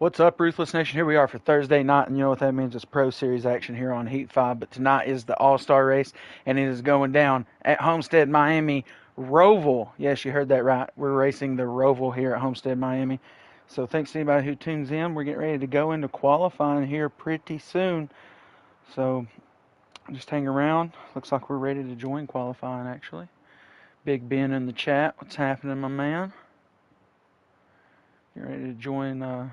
What's up, Ruthless Nation? Here we are for Thursday night, and you know what that means? It's Pro Series action here on Heat 5. But tonight is the All-Star race, and it is going down at Homestead, Miami. Roval. Yes, you heard that right. We're racing the Roval here at Homestead, Miami. So thanks to anybody who tunes in. We're getting ready to go into qualifying here pretty soon. So just hang around. Looks like we're ready to join qualifying, actually. Big Ben in the chat. What's happening, my man? Getting ready to join...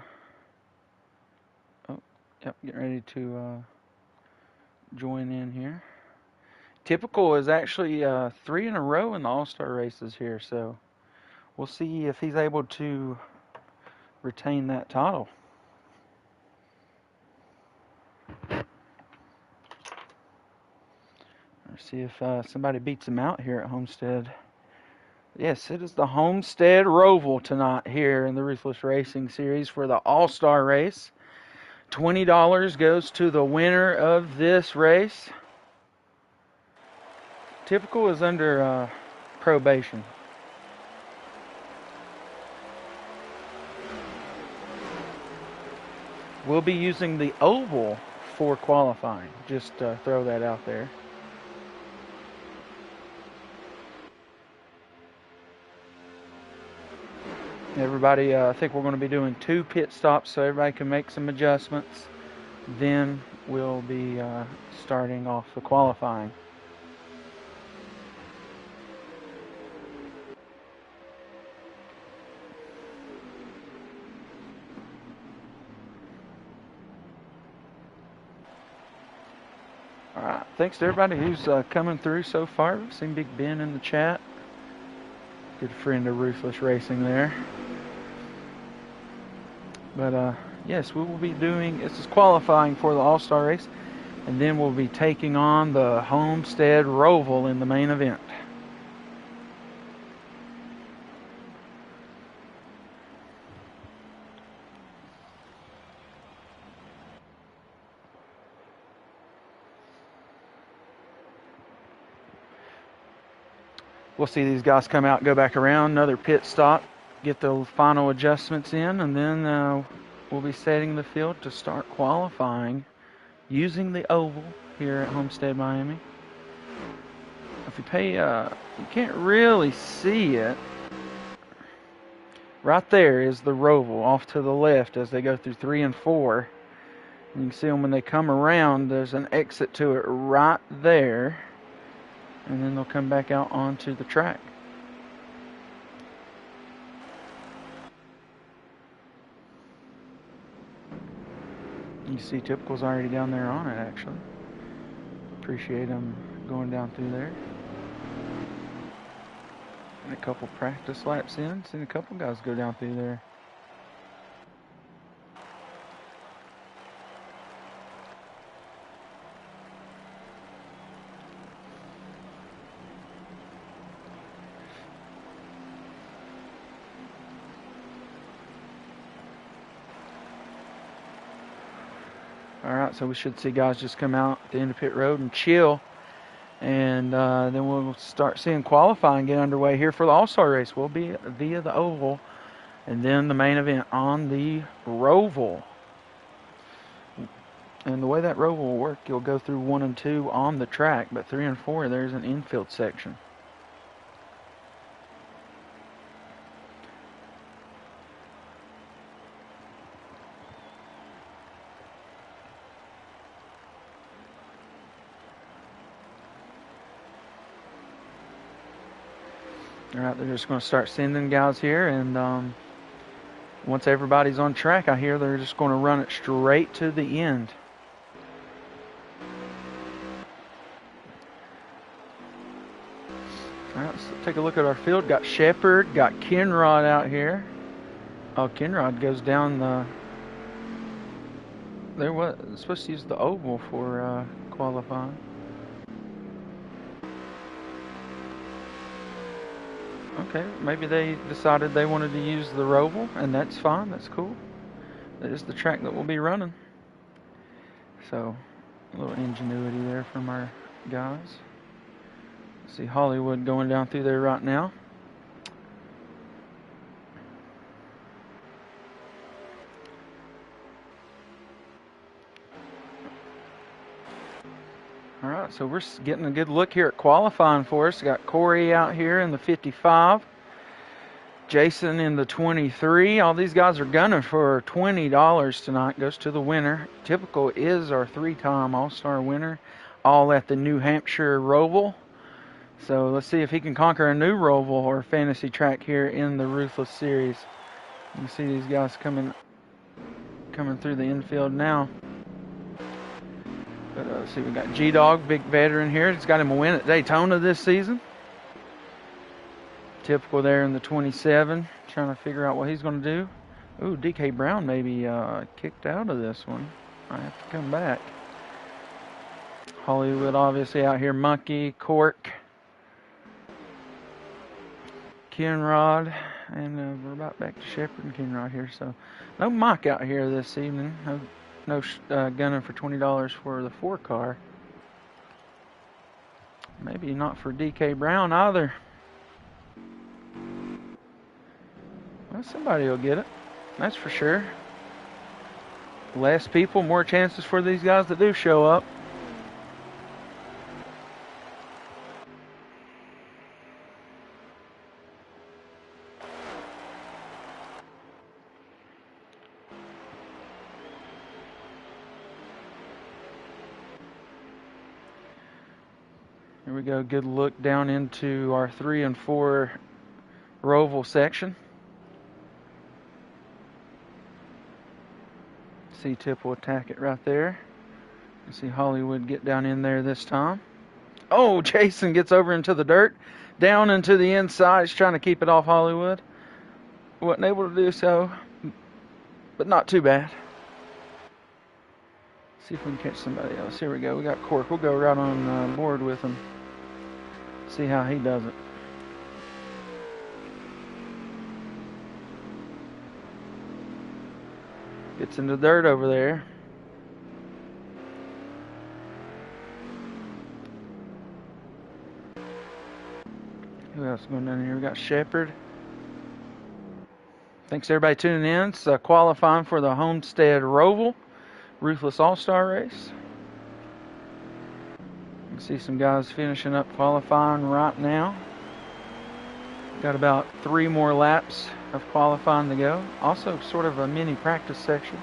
Yep, getting ready to join in here. Typical is actually 3 in a row in the All-Star races here, so we'll see if he's able to retain that title. Or see if somebody beats him out here at Homestead. Yes, it is the Homestead-Roval tonight here in the Ruthless Racing Series for the All-Star race. $20 goes to the winner of this race. Typical is under probation. We'll be using the oval for qualifying. Just throw that out there. Everybody, I think we're going to be doing 2 pit stops so everybody can make some adjustments. Then we'll be starting off the qualifying. Alright, thanks to everybody who's coming through so far. We've seen Big Ben in the chat. Good friend of Ruthless Racing there. But yes, we will be doing, this is qualifying for the All-Star race, and then we'll be taking on the Homestead-Roval in the main event. We'll see these guys come out, go back around, another pit stop, get the final adjustments in, and then we'll be setting the field to start qualifying using the oval here at Homestead, Miami. If you pay, you can't really see it. Right there is the Roval off to the left as they go through 3 and 4. You can see them when they come around, there's an exit to it right there. And then they'll come back out onto the track. You see Typical's already down there on it, actually. Appreciate them going down through there. And a couple practice laps in. Seen a couple guys go down through there. Alright, so we should see guys just come out at the end of pit road and chill. And then we'll start seeing qualifying get underway here for the All-Star race. We'll be via the oval. And then the main event on the Roval. And the way that Roval will work, you'll go through 1 and 2 on the track. But 3 and 4, there's an infield section. Alright, they're just going to start sending guys here, and once everybody's on track, I hear they're just going to run it straight to the end. Alright, let's take a look at our field. Got Shepard, got Kenrod out here. Oh, Kenrod goes down the... They're supposed to use the oval for qualifying. Okay, maybe they decided they wanted to use the Roval, and that's fine, that's cool. That is the track that we'll be running. So, a little ingenuity there from our guys. See Hollywood going down through there right now. right, so we're getting a good look here at qualifying for us. Got Corey out here in the 55. Jason in the 23. All these guys are gunning for $20 tonight. Goes to the winner. Typical is our 3-time All-Star winner, all at the New Hampshire-Roval. So let's see if he can conquer a new Roval or fantasy track here in the Ruthless series. You can see these guys coming through the infield now. But let's see, we got G-Dog, big veteran here. He's got him a win at Daytona this season. Typical there in the 27, trying to figure out what he's going to do. Ooh, DK Brown maybe kicked out of this one. I have to come back. Hollywood obviously out here. Monkey, Cork, Kenrod, and we're about back to Shepherd and Kenrod here. So no Mike out here this evening. No gunning for $20 for the 4-car. Maybe not for DK Brown either. Well, somebody will get it, that's for sure. Less people, more chances for these guys that do show up. Here we go, good look down into our 3 and 4 Roval section. See Tip will attack it right there. You see Hollywood get down in there this time. Oh, Jason gets over into the dirt, down into the inside. He's trying to keep it off Hollywood. Wasn't able to do so, but not too bad. See if we can catch somebody else. Here we go. We got Cork. We'll go right on board with him. See how he does it. Gets in the dirt over there. Who else is going down here? We got Shepherd. Thanks everybody tuning in. It's qualifying for the Homestead-Roval Ruthless All-Star race. You can see some guys finishing up qualifying right now. Got about 3 more laps of qualifying to go. Also sort of a mini practice section.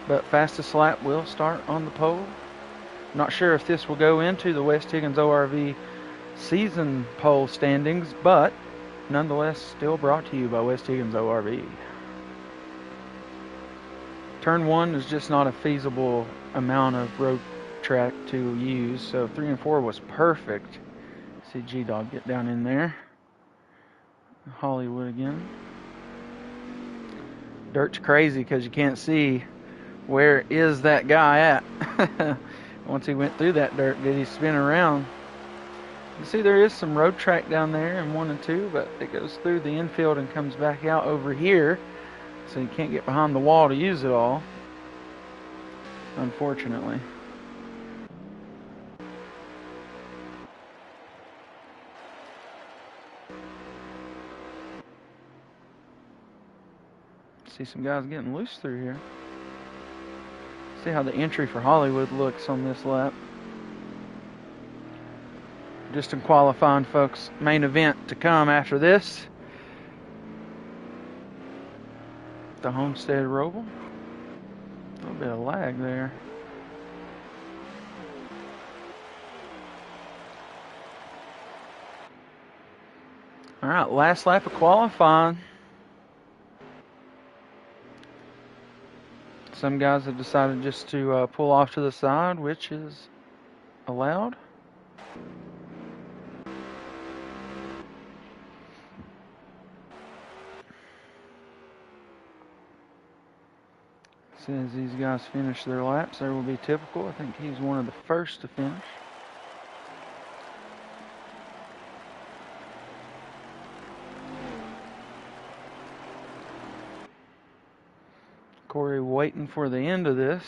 But fastest lap will start on the pole. Not sure if this will go into the West Higgins ORV season pole standings, but nonetheless still brought to you by West Higgins ORV. Turn 1 is just not a feasible amount of road track to use, so 3 and 4 was perfect. See G-Dog get down in there. Hollywood again. Dirt's crazy because you can't see where is that guy at. Once he went through that dirt, did he spin around? You see there is some road track down there in 1 and 2, but it goes through the infield and comes back out over here, so you can't get behind the wall to use it all, unfortunately. See some guys getting loose through here. See how the entry for Hollywood looks on this lap. Just in qualifying, folks. Main event to come after this. The Homestead-Roval. A little bit of lag there. All right, last lap of qualifying. Some guys have decided just to pull off to the side, which is allowed. As soon as these guys finish their laps, there will be typical. I think he's one of the first to finish. Corey waiting for the end of this.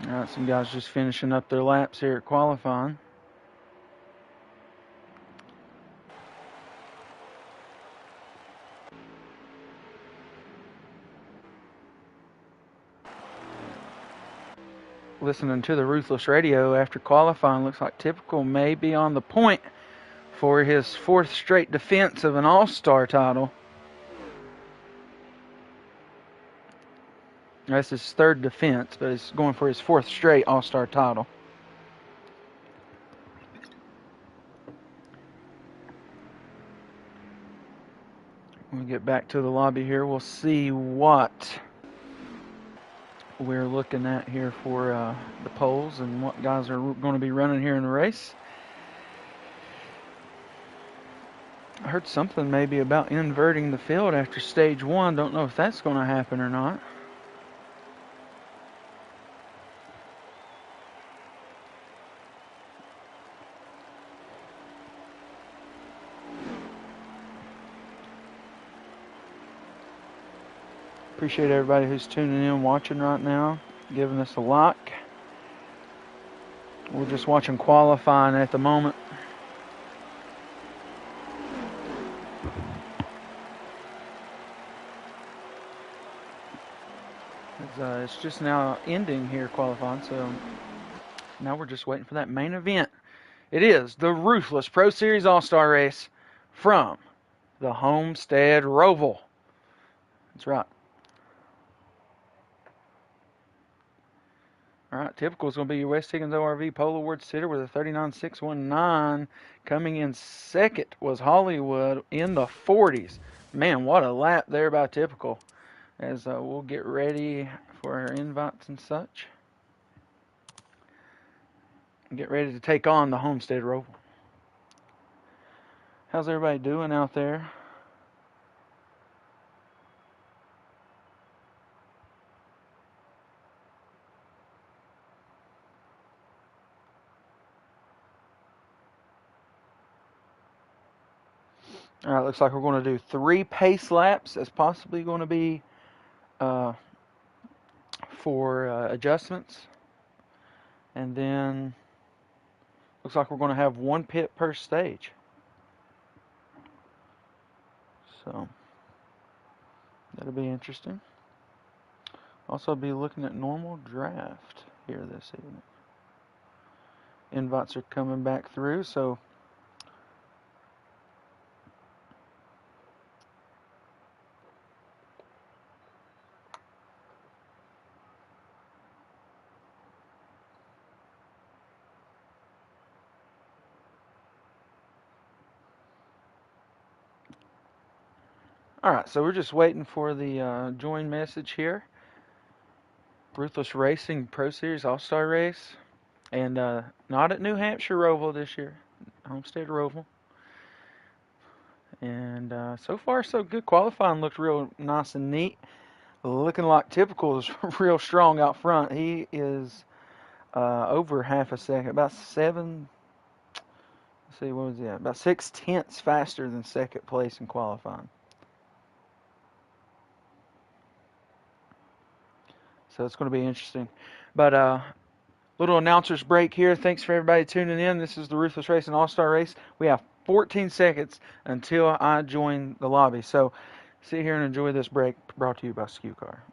All right, some guys just finishing up their laps here at qualifying. listening to the Ruthless radio after qualifying. Looks like Typical may be on the point for his 4th straight defense of an All-Star title. That's his 3rd defense, but he's going for his 4th straight All-Star title. When we get back to the lobby here, we'll see what we're looking at here for the polls and what guys are going to be running here in the race. I heard something maybe about inverting the field after stage 1. Don't know if that's going to happen or not. Appreciate everybody who's tuning in, watching right now, giving us a like. We're just watching qualifying at the moment. It's just now ending here qualifying, so now we're just waiting for that main event. It is the Ruthless Pro Series All-Star Race from the Homestead-Roval. That's right. All right, Typical is going to be your West Higgins ORV Polo Award sitter with a 39.619. Coming in second was Hollywood in the 40s. Man, what a lap there by Typical. As we'll get ready for our invites and such. Get ready to take on the Homestead-Roval. How's everybody doing out there? All right, looks like we're going to do 3 pace laps. That's possibly going to be for adjustments. And then looks like we're going to have 1 pit per stage. So that'll be interesting. Also be looking at normal draft here this evening. Invites are coming back through, so alright, so we're just waiting for the join message here. Ruthless Racing Pro Series All-Star Race. And not at New Hampshire Roval this year. Homestead-Roval. And so far, so good. Qualifying looked real nice and neat. Looking like Typical is real strong out front. He is over half a second. About 7... Let's see, what was he at? About 6/10 faster than second place in qualifying. So it's going to be interesting. But little announcers break here. Thanks for everybody tuning in. This is the Ruthless Racing All-Star Race. We have 14 seconds until I join the lobby. So sit here and enjoy this break brought to you by SKU Car.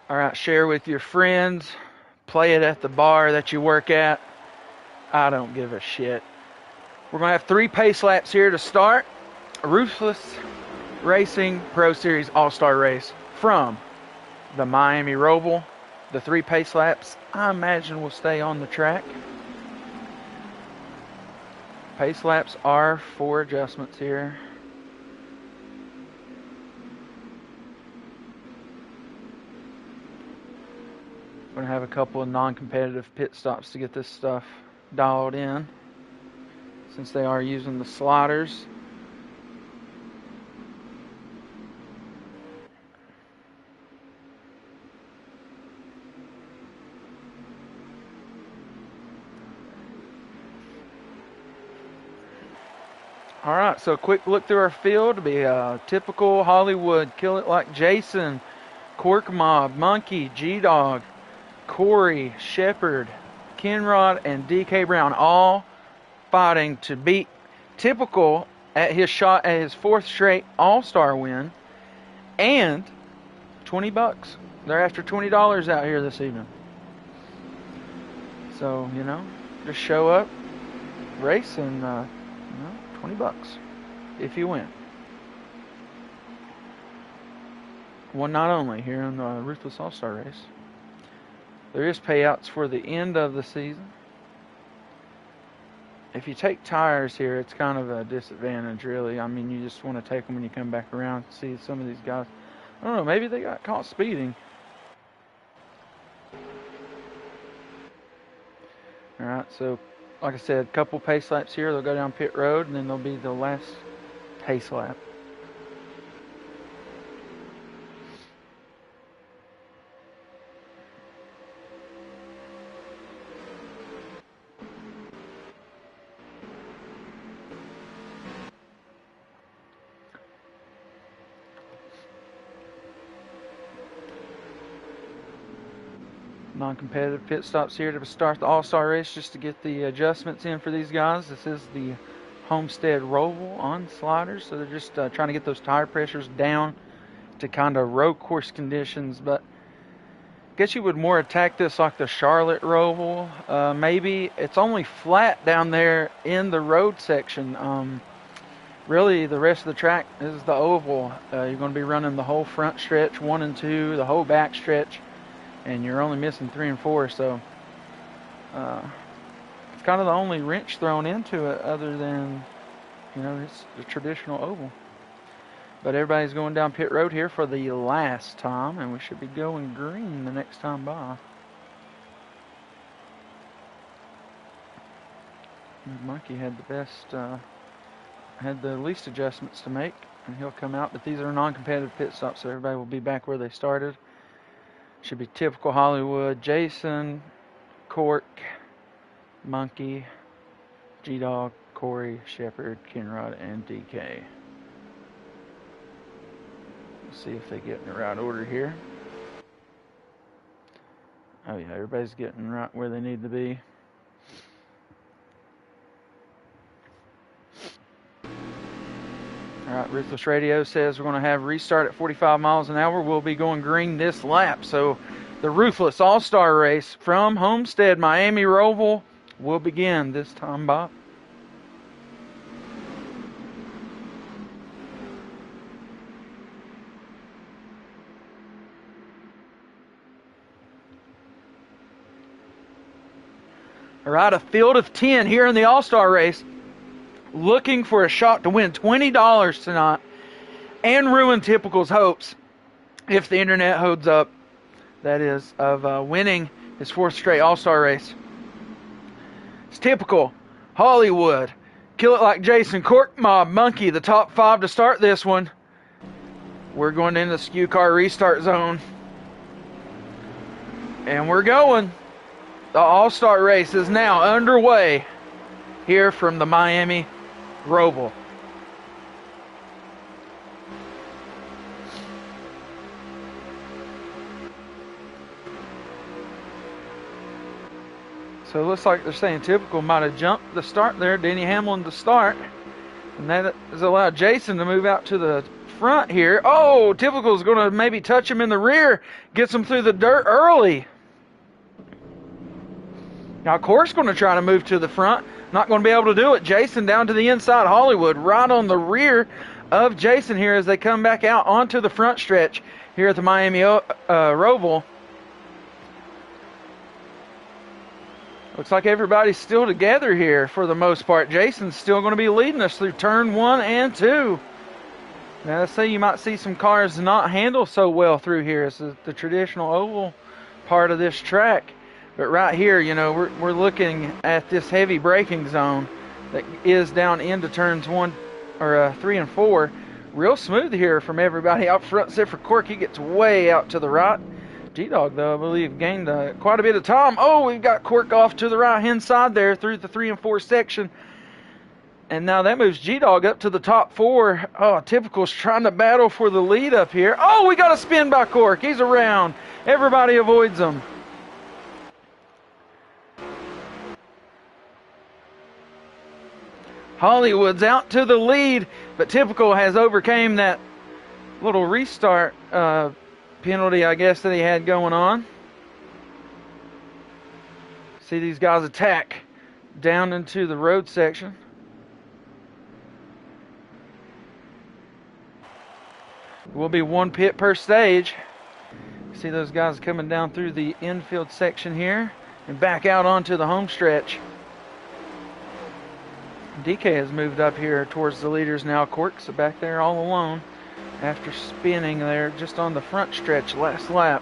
All right, share with your friends. Play it at the bar that you work at. I don't give a shit. We're going to have 3 pace laps here to start. Ruthless Racing Pro Series All-Star Race from the Miami Roval. The 3 pace laps, I imagine, will stay on the track. Pace laps are 4 adjustments here. We're going to have a couple of non-competitive pit stops to get this stuff dialed in, since they are using the sliders. All right, so a quick look through our field. It'll be typical Hollywood, Kill It Like Jason, Cork Mob, Monkey, G-Dog, Corey, Shepard, Kenrod, and DK Brown, all fighting to beat Typical at his shot at his 4th straight All-Star win, and $20. They're after $20 out here this evening. So, you know, just show up, race, and $20 if you win. One night only here in the Ruthless All-Star race. There is payouts for the end of the season. If you take tires here, it's kind of a disadvantage, really. I mean, you just want to take them when you come back around. See some of these guys, I don't know, maybe they got caught speeding. All right, so like I said, a couple pace laps here. They'll go down pit road, and then there'll be the last pace lap. Non-competitive pit stops here to start the All-Star race, just to get the adjustments in for these guys. This is the Homestead-Roval on sliders, so they're just trying to get those tire pressures down to kind of road course conditions. But I guess you would more attack this like the Charlotte-Roval. Maybe it's only flat down there in the road section. Really, the rest of the track is the oval. You're going to be running the whole front stretch, 1 and 2, the whole back stretch, and you're only missing 3 and 4, so it's kind of the only wrench thrown into it, other than, you know, it's the traditional oval. But everybody's going down pit road here for the last time, and we should be going green the next time by. Monkey had the best, had the least adjustments to make, and he'll come out. But these are non-competitive pit stops, so everybody will be back where they started. Should be typical Hollywood, Jason, Cork, Monkey, G-Dog, Corey, Shepard, Kenrod, and DK. Let's see if they get in the right order here. Oh yeah, everybody's getting right where they need to be. Alright, Ruthless Radio says we're going to have restart at 45 miles an hour. We'll be going green this lap. So the Ruthless All-Star race from Homestead, Miami-Roval will begin this time, Bob. Alright, a field of 10 here in the All-Star race, looking for a shot to win $20 tonight and ruin Typical's hopes, if the internet holds up, that is, of winning his 4th straight All-Star race. It's Typical, Hollywood, Kill It Like Jason, Cork Mob, Monkey, the top 5 to start this one. We're going into the skew car restart zone, and we're going. The All-Star race is now underway here from the Miami-Roval. So it looks like they're saying Typical might have jumped the start there, Denny Hamlin to start. And that has allowed Jason to move out to the front here. Oh, Typical's going to maybe touch him in the rear, gets him through the dirt early. Now, Cork's going to try to move to the front. Not going to be able to do it. Jason down to the inside. Hollywood right on the rear of Jason here as they come back out onto the front stretch here at the Miami-Roval. Looks like everybody's still together here for the most part. Jason's still going to be leading us through turn 1 and 2. Now, let's say you might see some cars not handle so well through here. It's the traditional oval part of this track. But right here, you know, we're looking at this heavy braking zone that is down into turns 3 and 4. Real smooth here from everybody out front, except for Cork. He gets way out to the right. G-Dog, though, I believe, gained quite a bit of time. Oh, we've got Cork off to the right-hand side there through the 3 and 4 section. And now that moves G-Dog up to the top 4. Oh, Typical's trying to battle for the lead up here. Oh, we got a spin by Cork. He's around. Everybody avoids him. Hollywood's out to the lead, but Typical has overcame that little restart penalty, I guess, that he had going on. See these guys attack down into the road section. Will be 1 pit per stage. See those guys coming down through the infield section here and back out onto the home stretch. DK has moved up here towards the leaders now. Cork's back there all alone after spinning there just on the front stretch last lap.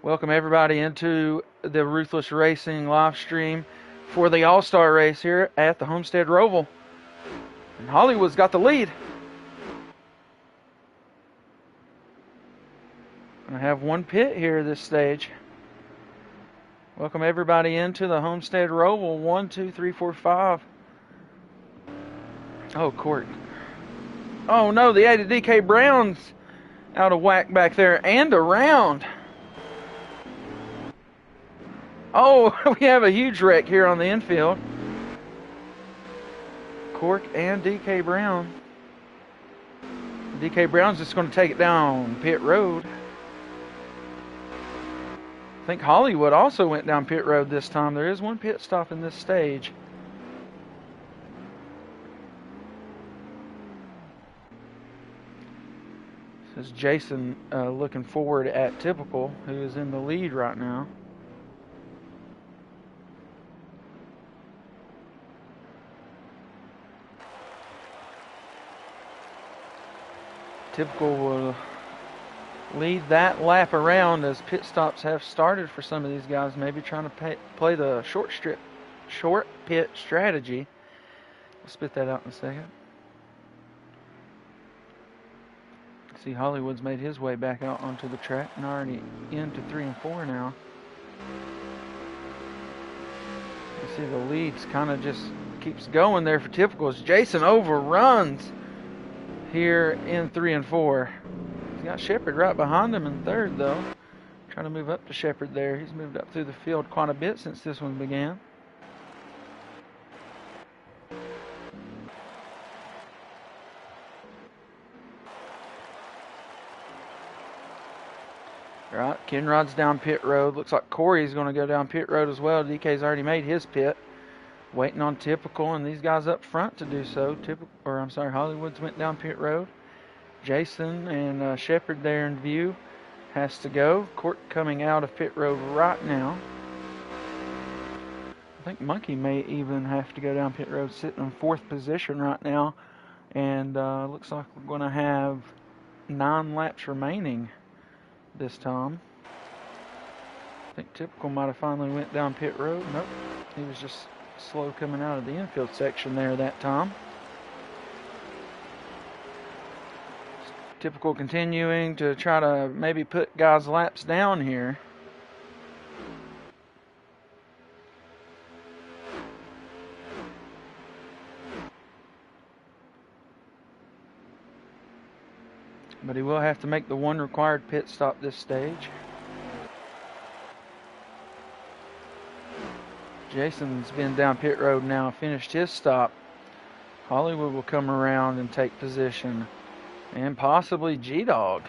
Welcome everybody into the Ruthless Racing live stream for the All-Star race here at the Homestead-Roval. And Hollywood's got the lead. Gonna have 1 pit here this stage. Welcome everybody into the Homestead-Roval. 1, 2, 3, 4, 5. Oh, Cork. Oh no, the 80 DK Brown's out of whack back there and around. Oh, we have a huge wreck here on the infield. Cork and DK Brown. DK Brown's just going to take it down pit road. I think Hollywood also went down pit road this time. There is 1 pit stop in this stage. This is Jason looking forward at Typical, who is in the lead right now. Typical will lead that lap around as pit stops have started for some of these guys, maybe trying to play the short pit strategy. I'll spit that out in a second. See, Hollywood's made his way back out onto the track and already into 3 and 4 now. You see the leads kind of just keeps going there for Typical as Jason overruns here in 3 and 4. He's got Shepard right behind him in 3rd though. Trying to move up to Shepard there. He's moved up through the field quite a bit since this one began. Right, Kenrod's down pit road. Looks like Corey's going to go down pit road as well. DK's already made his pit. Waiting on Typical and these guys up front to do so. Hollywood's went down pit road. Jason and Shepard there in view has to go. Court coming out of pit road right now. I think Monkey may even have to go down pit road, sitting in 4th position right now. And looks like we're going to have 9 laps remaining this time. I think Typical might have finally went down pit road. Nope, he was just slow coming out of the infield section there that time. Typical continuing to try to maybe put guys' laps down here. But he will have to make the 1 required pit stop this stage. Jason's been down pit road now, finished his stop. Hollywood will come around and take position. And possibly G-Dog.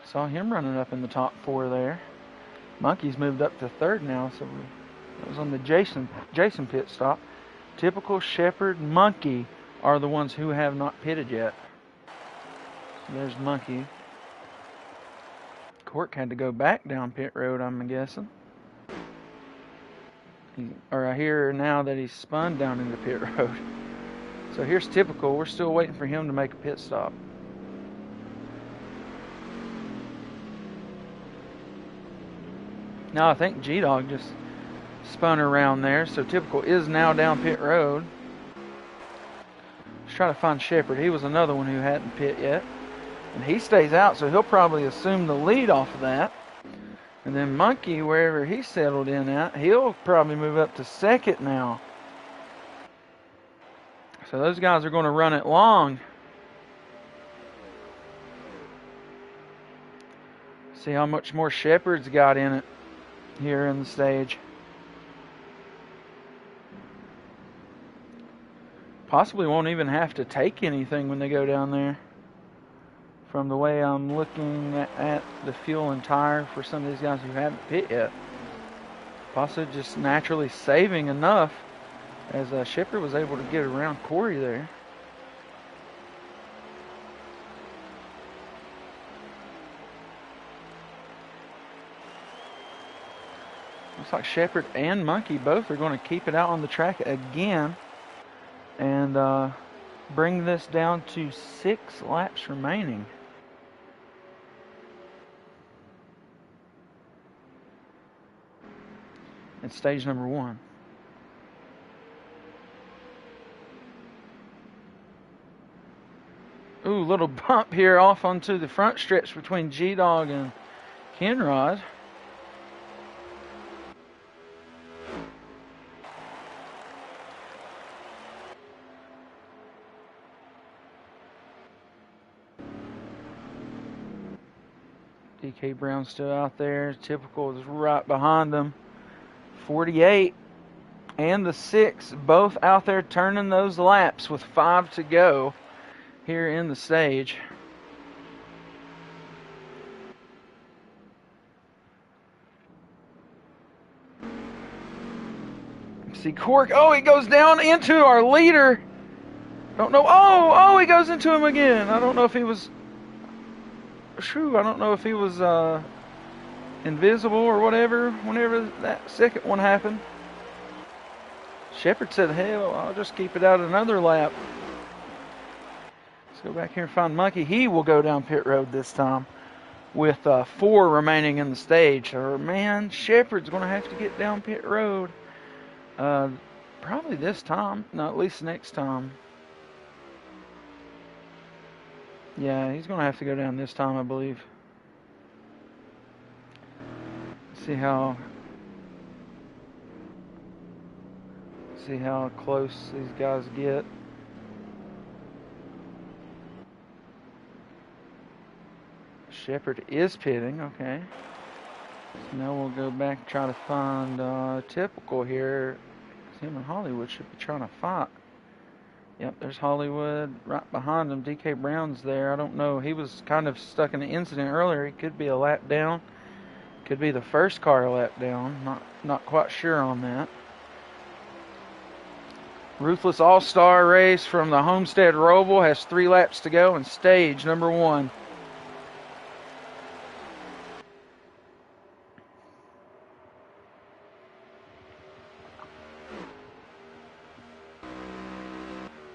Saw him running up in the top 4 there. Monkey's moved up to 3rd now, so that was on the Jason pit stop. Typical, Shepard, Monkey are the ones who have not pitted yet. So there's Monkey. Cork had to go back down pit road, I'm guessing. Or I hear now that he's spun down into pit road. So here's Typical. We're still waiting for him to make a pit stop. Now I think G-Dog just spun around there. So Typical is now down pit road. Let's try to find Shepherd. He was another one who hadn't pit yet. And he stays out, so he'll probably assume the lead off of that. And then Monkey, wherever he settled in at, he'll probably move up to second now. So those guys are going to run it long. See how much more Shepherd's got in it here in the stage. Possibly won't even have to take anything when they go down there. From the way I'm looking at the fuel and tire for some of these guys who haven't pit yet. Possibly just naturally saving enough as Shepherd was able to get around Corey there. Looks like Shepherd and Monkey both are going to keep it out on the track again and bring this down to 6 laps remaining. It's stage number 1. Ooh, little bump here off onto the front stretch between G-Dog and Kenrod. DK Brown's still out there. Typical is right behind them. 48 and the 6 both out there turning those laps with 5 to go here in the stage. See Cork. Oh, he goes down into our leader. Don't know. Oh, he goes into him again. I don't know if he was. Shoo, I don't know if he was invisible or whatever whenever that second one happened. Shepherd said, hell, I'll just keep it out another lap. Let's go back here and find Monkey. He will go down pit road this time with 4 remaining in the stage. So, man, Shepherd's going to have to get down pit road. Probably this time. No, at least next time. Yeah, he's going to have to go down this time, I believe. See how close these guys get. Shepherd is pitting, okay. So now we'll go back and try to find Typical here. Him and Hollywood should be trying to fight. Yep, there's Hollywood right behind him. DK Brown's there. I don't know. He was kind of stuck in an incident earlier. He could be a lap down. Could be the first car a lap down. Not quite sure on that. Ruthless All-Star race from the Homestead-Roval has 3 laps to go in stage number 1.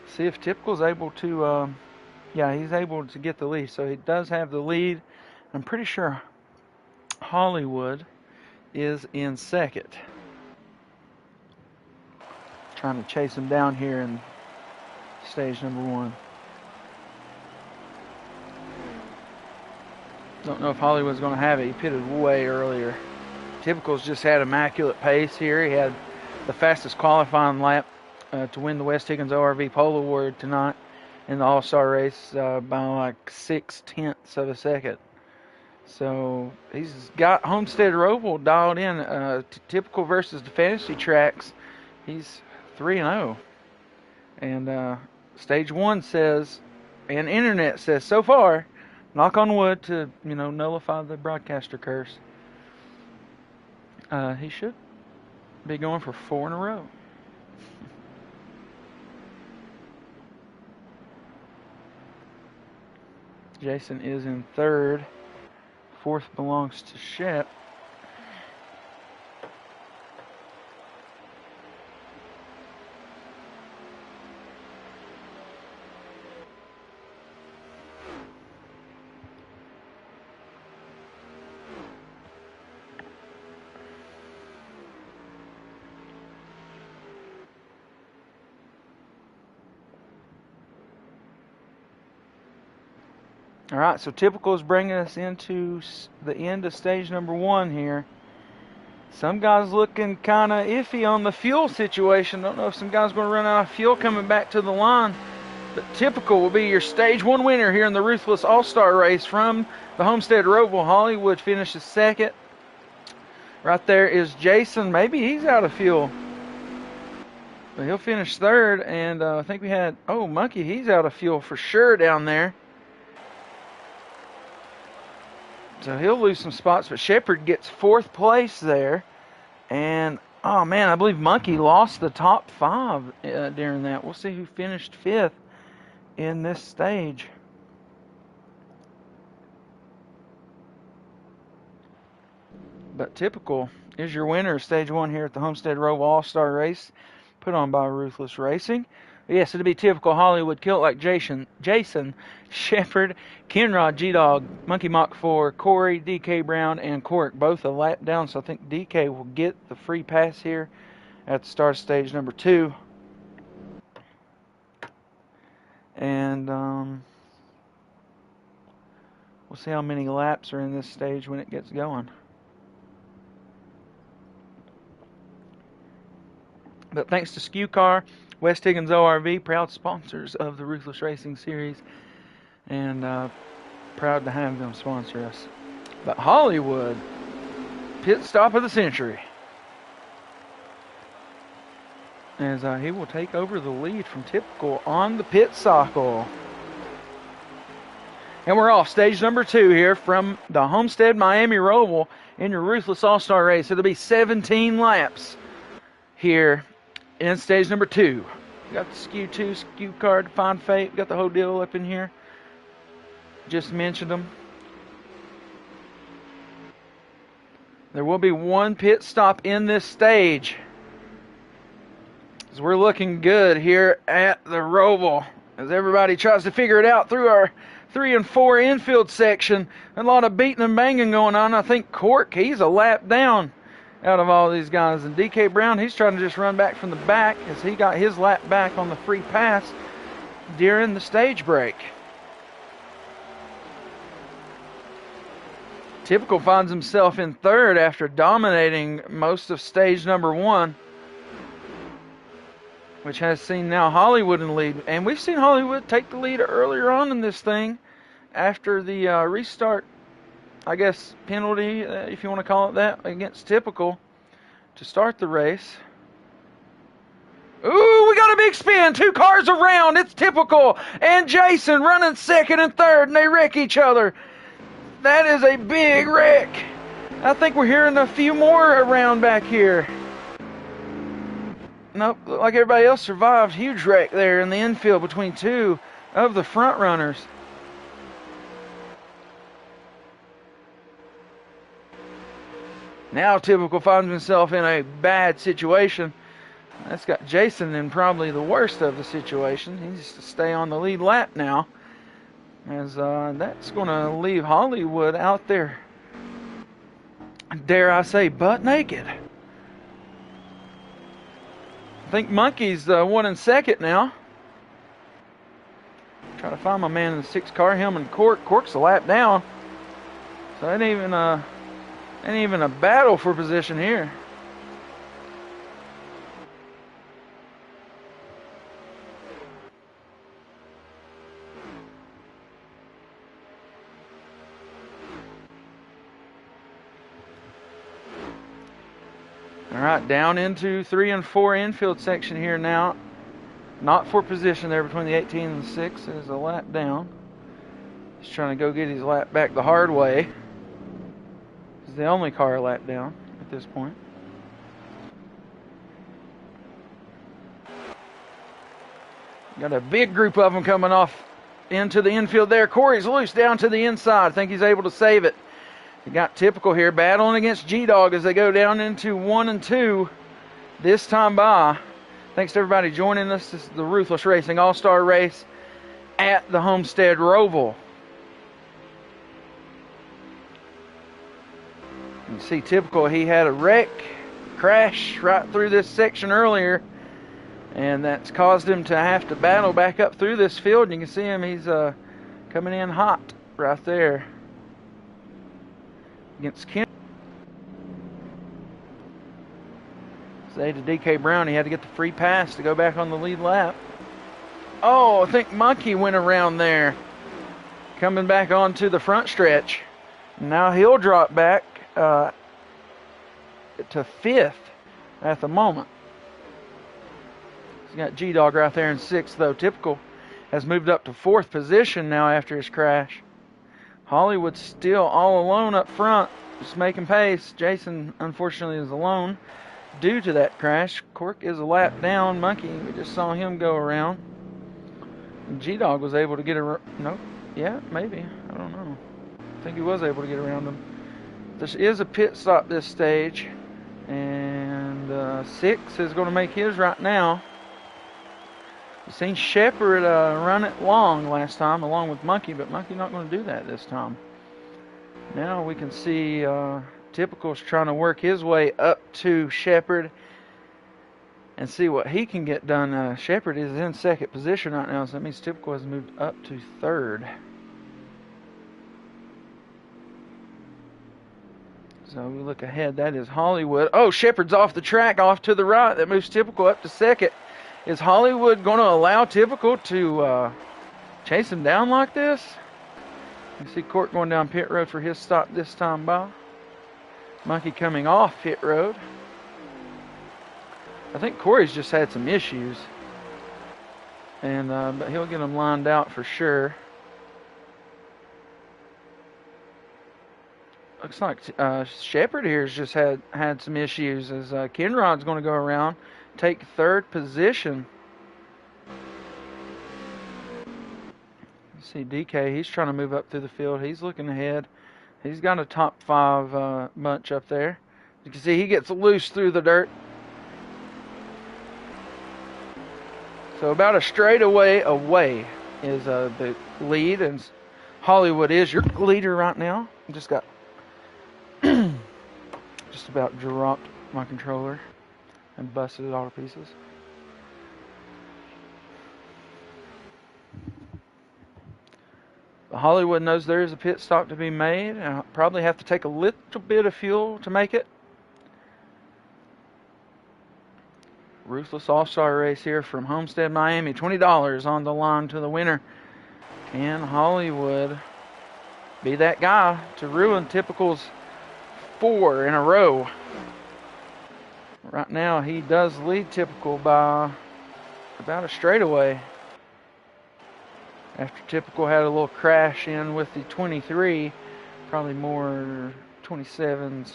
See if Typical's able to, yeah, he's able to get the lead. So he does have the lead. I'm pretty sure Hollywood is in second. Trying to chase him down here in stage number 1. Don't know if Hollywood's going to have it. He pitted way earlier. Typical's just had immaculate pace here. He had the fastest qualifying lap to win the West Higgins ORV Pole Award tonight in the All-Star race by like 0.6 of a second. So he's got Homestead-Roval dialed in. Typical versus the fantasy tracks, he's 3-0. And stage 1 says, and internet says so far, knock on wood to nullify the broadcaster curse. He should be going for 4 in a row. Jason is in third. Fourth belongs to Shep. All right, so Typical is bringing us into the end of stage number 1 here. Some guys looking kind of iffy on the fuel situation. Don't know if some guys going to run out of fuel coming back to the line. But Typical will be your stage 1 winner here in the Ruthless All-Star race from the Homestead-Roval. Hollywood finishes second. Right there is Jason. Maybe he's out of fuel. But he'll finish third. And I think we had, Monkey, he's out of fuel for sure down there. So he'll lose some spots, but Shepard gets 4th place there. And, oh man, I believe Monkey lost the top 5 during that. We'll see who finished 5th in this stage. But Typical is your winner of stage 1 here at the Homestead-Roval All-Star Race, put on by Ruthless Racing. Yes, it'll be Typical, Hollywood, Kilt Like Jason, Shepard, Kenrod, G-Dog, Monkey Mach 4, Corey, DK Brown, and Cork, both a lap down. So I think DK will get the free pass here at the start of stage number 2. And we'll see how many laps are in this stage when it gets going. But thanks to Skew Car, West Higgins ORV, proud sponsors of the Ruthless Racing Series, and proud to have them sponsor us. But Hollywood, pit stop of the century, as he will take over the lead from Typical on the pit cycle. And we're off stage number 2 here from the Homestead Miami Roval in your Ruthless All-Star race. It'll be 17 laps here in stage number 2. Got the Skew 2, Skew Car, Define Fate. Got the whole deal up in here. Just mentioned them. There will be 1 pit stop in this stage, as we're looking good here at the Roval, as everybody tries to figure it out through our 3 and 4 infield section. A lot of beating and banging going on. I think Cork, he's a lap down out of all these guys. And DK Brown, he's trying to just run back from the back, as he got his lap back on the free pass during the stage break. Typical finds himself in 3rd after dominating most of stage number 1, which has seen now Hollywood in the lead. And we've seen Hollywood take the lead earlier on in this thing after the restart, I guess, penalty, if you want to call it that, against Typical to start the race. Ooh, we got a big spin. 2 cars around. It's Typical and Jason running 2nd and 3rd, and they wreck each other. That is a big wreck. I think we're hearing a few more around back here. Nope, look like everybody else survived. Huge wreck there in the infield between 2 of the front runners. Now Typical finds himself in a bad situation. That's got Jason in probably the worst of the situation. He needs to stay on the lead lap now, as that's going to leave Hollywood out there, dare I say, butt naked. I think Monkey's 1 and 2nd now. Try to find my man in the 6 car, him and Cork. Cork's a lap down, so it ain't even a battle for position here. All right, down into 3 and 4 infield section here now. Not for position there between the 18 and the 6. It is a lap down. He's trying to go get his lap back the hard way. He's the only car a lap down at this point. Got a big group of them coming off into the infield there. Corey's loose down to the inside. I think he's able to save it. You got Typical here battling against G-Dog as they go down into 1 and 2 this time by. Thanks to everybody joining us. This is the Ruthless Racing All-Star Race at the Homestead-Roval. You see Typical, he had a wreck, crash right through this section earlier, and that's caused him to have to battle back up through this field. And you can see him, he's coming in hot right there against Ken. Say to DK Brown, he had to get the free pass to go back on the lead lap. Oh, I think Monkey went around there, coming back onto the front stretch. Now he'll drop back to 5th at the moment. He's got G-Dog right there in 6th, though. Typical has moved up to 4th position now after his crash. Hollywood's still all alone up front, just making pace. Jason, unfortunately, is alone due to that crash. Cork is a lap down. Monkey, we just saw him go around. And G-Dog was able to get around. Nope. Yeah, maybe. I don't know. I think he was able to get around him. This is a pit stop this stage. And 6 is going to make his right now. We've seen Shepherd run it long last time along with Monkey, but Monkey not going to do that this time. Now we can see Typical's trying to work his way up to Shepherd and see what he can get done. Shepherd is in 2nd position right now, so that means Typical has moved up to 3rd. So we look ahead, that is Hollywood. Oh, Shepherd's off the track, off to the right. That moves Typical up to 2nd. Is Hollywood going to allow Typical to chase him down like this? You see Court going down pit road for his stop this time by. Monkey coming off pit road. I think Corey's just had some issues. And but he'll get them lined out for sure. Looks like Shepherd here's just had some issues as Kenrod's going to go around, take 3rd position. You see DK, he's trying to move up through the field. He's looking ahead. He's got a top 5 bunch up there. You can see he gets loose through the dirt. So about a straightaway away is the lead, and Hollywood is your leader right now. Just got just about dropped my controller and busted it all to pieces. Hollywood knows there is a pit stop to be made. I'll probably have to take a little bit of fuel to make it. Ruthless All-Star Race here from Homestead, Miami. $20 on the line to the winner. Can Hollywood be that guy to ruin Typical's 4 in a row? Right now, he does lead Typical by about a straightaway. After Typical had a little crash in with the 23, probably more 27's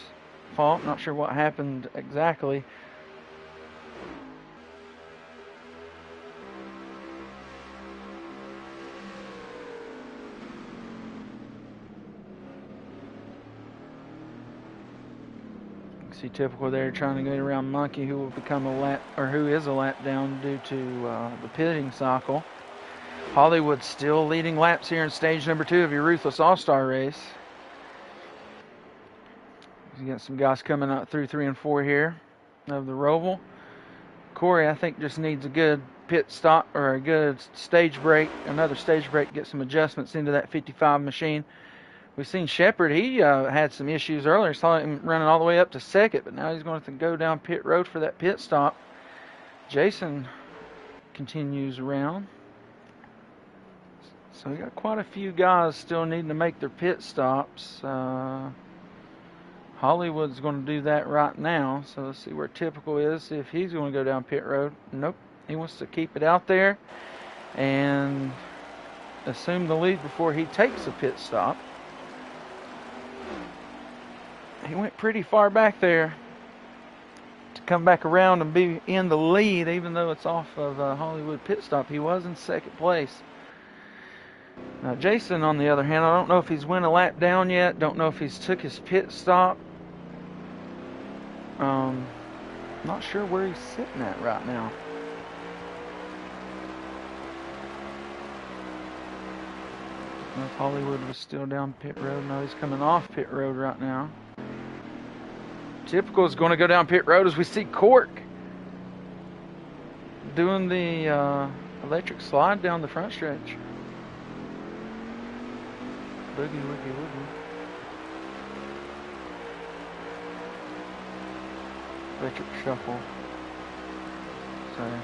fault. Not sure what happened exactly. See Typical there trying to get around Monkey, who will become a lap, or who is a lap down due to the pitting cycle. Hollywood still leading laps here in stage number 2 of your Ruthless All-Star Race. You got some guys coming out through 3 and 4 here of the Roval. Corey, I think, just needs a good pit stop or a good stage break, another stage break, get some adjustments into that 55 machine. We've seen Shepherd, he had some issues earlier. Saw him running all the way up to 2nd, but now he's going to go down pit road for that pit stop. Jason continues around. So we got quite a few guys still needing to make their pit stops. Hollywood's going to do that right now. So let's see where Typical is, see if he's going to go down pit road. Nope, he wants to keep it out there and assume the lead before he takes a pit stop. He went pretty far back there to come back around and be in the lead, even though it's off of Hollywood pit stop. He was in 2nd place. Now Jason, on the other hand, I don't know if he's went a lap down yet. Don't know if he's took his pit stop. Not sure where he's sitting at right now. If Hollywood was still down pit road. No, he's coming off pit road right now. Typical is going to go down pit road as we see Cork doing the electric slide down the front stretch. Boogie, woogie, woogie. Electric shuffle. So.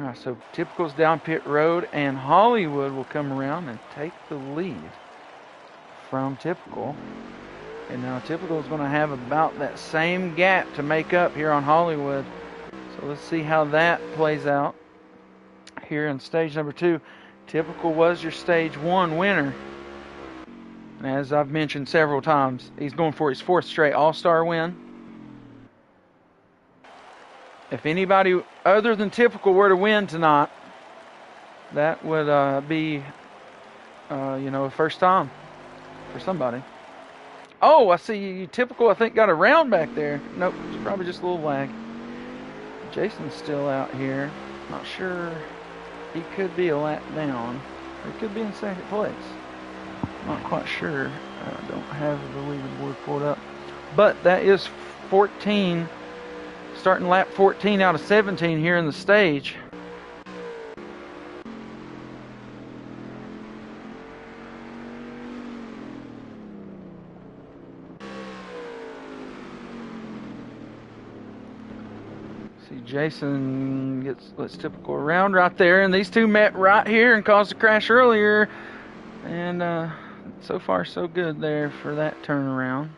Alright, so Typical's down pit road, and Hollywood will come around and take the lead from Typical. And now Typical is going to have about that same gap to make up here on Hollywood. So let's see how that plays out here in stage number 2. Typical was your stage 1 winner. And as I've mentioned several times, he's going for his 4th straight All-Star win. If anybody other than Typical were to win tonight, that would be, a first time for somebody. Oh, I see Typical, I think, got a round back there. Nope, it's probably just a little lag. Jason's still out here. Not sure. He could be a lap down. Or he could be in second place. Not quite sure. I don't have the leaderboard pulled up. But that is 14. Starting lap 14 out of 17 here in the stage. See, Jason lets Typical around right there, and these two met right here and caused a crash earlier. And so far so good there for that turnaround.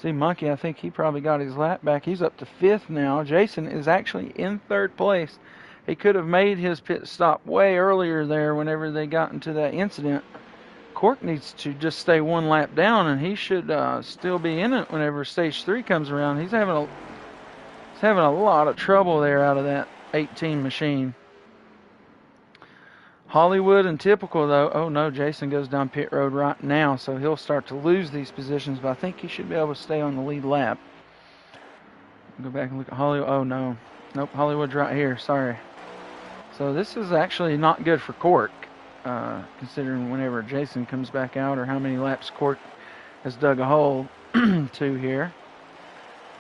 See, Monkey, I think he probably got his lap back. He's up to 5th now. Jason is actually in 3rd place. He could have made his pit stop way earlier there whenever they got into that incident. Cork needs to just stay 1 lap down, and he should still be in it whenever stage 3 comes around. He's having a lot of trouble there out of that 18 machine. Hollywood and Typical, though. Oh, no, Jason goes down pit road right now, so he'll start to lose these positions, but I think he should be able to stay on the lead lap. Go back and look at Hollywood. Oh, no. Nope, Hollywood's right here. Sorry. So this is actually not good for Cork, considering whenever Jason comes back out or how many laps Cork has dug a hole to here.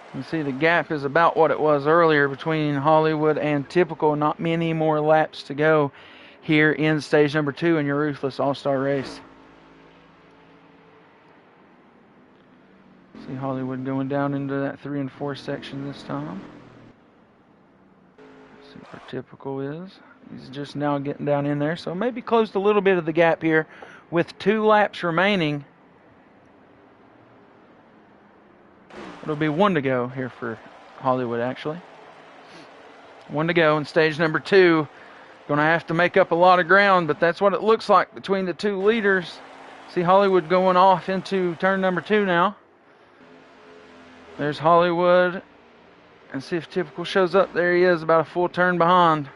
You can see the gap is about what it was earlier between Hollywood and Typical. Not many more laps to go here in stage number 2 in your Ruthless All-Star race. See Hollywood going down into that 3 and 4 section this time. See where Typical is. He's just now getting down in there, so maybe closed a little bit of the gap here with 2 laps remaining. It'll be 1 to go here for Hollywood, actually. 1 to go in stage number 2. Going to have to make up a lot of ground, but that's what it looks like between the 2 leaders. See Hollywood going off into turn number 2 now. There's Hollywood. And see if Typical shows up. There he is, about a full turn behind.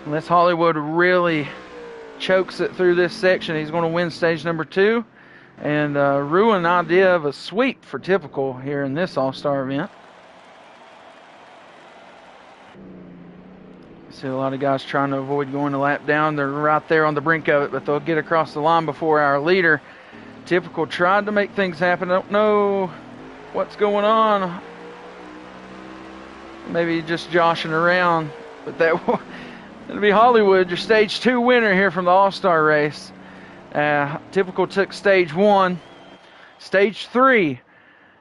Unless Hollywood really chokes it through this section, he's going to win stage number 2 and ruin the idea of a sweep for Typical here in this All-Star event. See a lot of guys trying to avoid going a lap down. They're right there on the brink of it, but they'll get across the line before our leader. Typical tried to make things happen. I don't know what's going on. Maybe just joshing around, but that'll be Hollywood, your stage 2 winner here from the All-Star race. Typical took stage 1. Stage 3.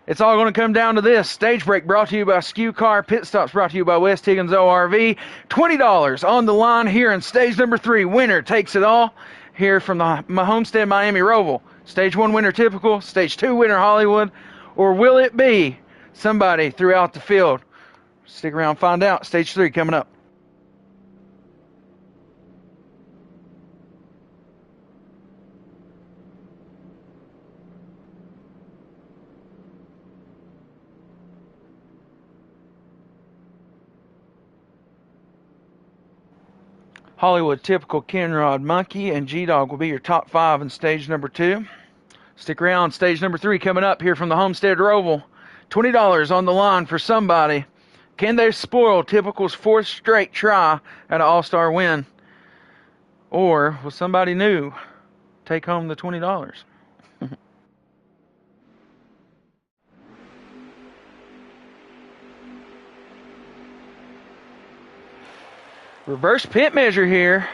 It's all going to come down to this. Stage break brought to you by Skew Car. Pit stops brought to you by West Higgins ORV. $20 on the line here in stage number 3. Winner takes it all here from the Homestead-Roval. Stage 1 winner Typical. Stage 2 winner Hollywood. Or will it be somebody throughout the field? Stick around and find out. Stage 3 coming up. Hollywood, Typical, Kenrod, Monkey, and G-Dog will be your top 5 in stage number 2. Stick around. Stage number 3 coming up here from the Homestead-Roval. $20 on the line for somebody. Can they spoil Typical's 4th straight try at an all-star win? Or will somebody new take home the $20? Reverse pit measure here.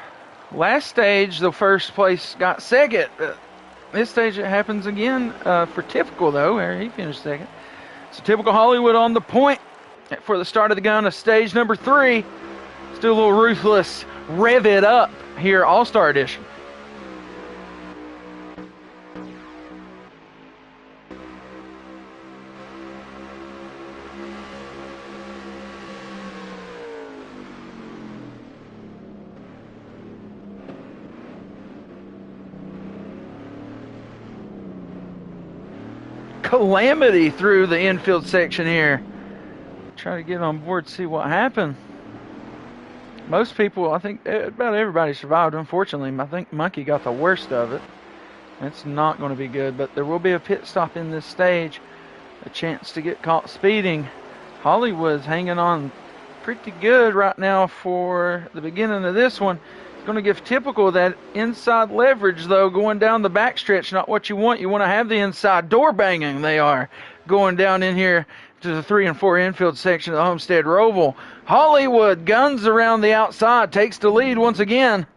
Last stage, the first place got second. This stage, it happens again for Typical, though, where he finished second. So Typical Hollywood on the point for the start of the gun of stage number 3. Let's do a little Ruthless Rev It Up here, All-Star Edition. Calamity through the infield section here. Try to get on board, see what happened. Most people, I think about everybody survived. Unfortunately, I think Monkey got the worst of it. It's not going to be good, but there will be a pit stop in this stage. A chance to get caught speeding. Hollywood's hanging on pretty good right now for the beginning of this one. It's going to give Typical that inside leverage, though, going down the backstretch. Not what you want. You want to have the inside door banging. They are going down in here to the 3 and 4 infield section of the Homestead-Roval. Hollywood guns around the outside, takes the lead once again.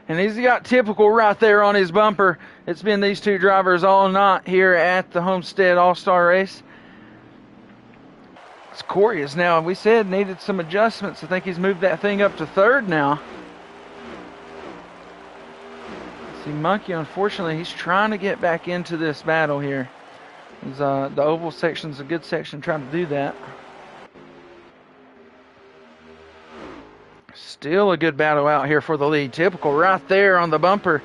And he's got Typical right there on his bumper. It's been these two drivers all night here at the Homestead All-Star Race. Corey is now, we said, needed some adjustments. I think he's moved that thing up to 3rd now. See, Monkey, unfortunately, he's trying to get back into this battle here. The oval section's a good section trying to do that. Still a good battle out here for the lead. Typical right there on the bumper.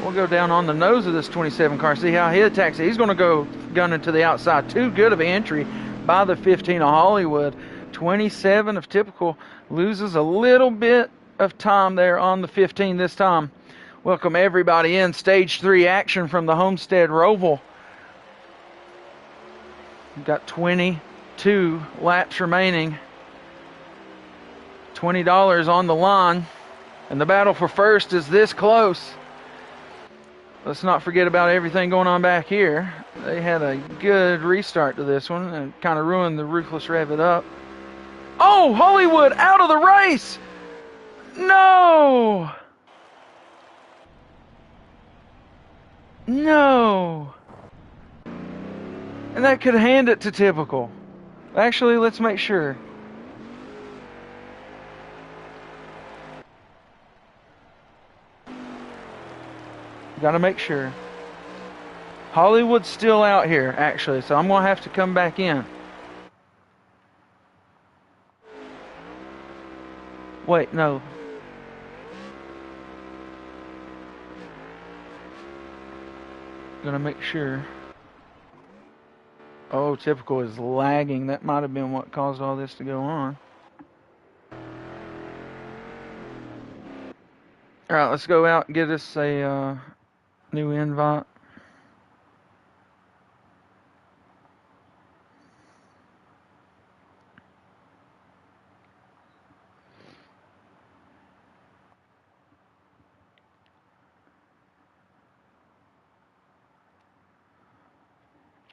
We'll go down on the nose of this 27 car. See how he attacks it. He's going to go gunning to the outside. Too good of an entry by the 15 of Hollywood. 27 of Typical loses a little bit of time there on the 15 this time. Welcome everybody in. Stage 3 action from the Homestead-Roval. We've got 22 laps remaining. $20 on the line. And the battle for first is this close. Let's not forget about everything going on back here. They had a good restart to this one and kind of ruined the Ruthless Rev It Up. Oh, Hollywood out of the race! No! No! And that could hand it to Typical. Actually, let's make sure. Got to make sure. Hollywood's still out here, actually, so I'm going to have to come back in. Wait, no. Gonna make sure. Oh, Typical is lagging. That might have been what caused all this to go on. Alright, let's go out and get us a new invite.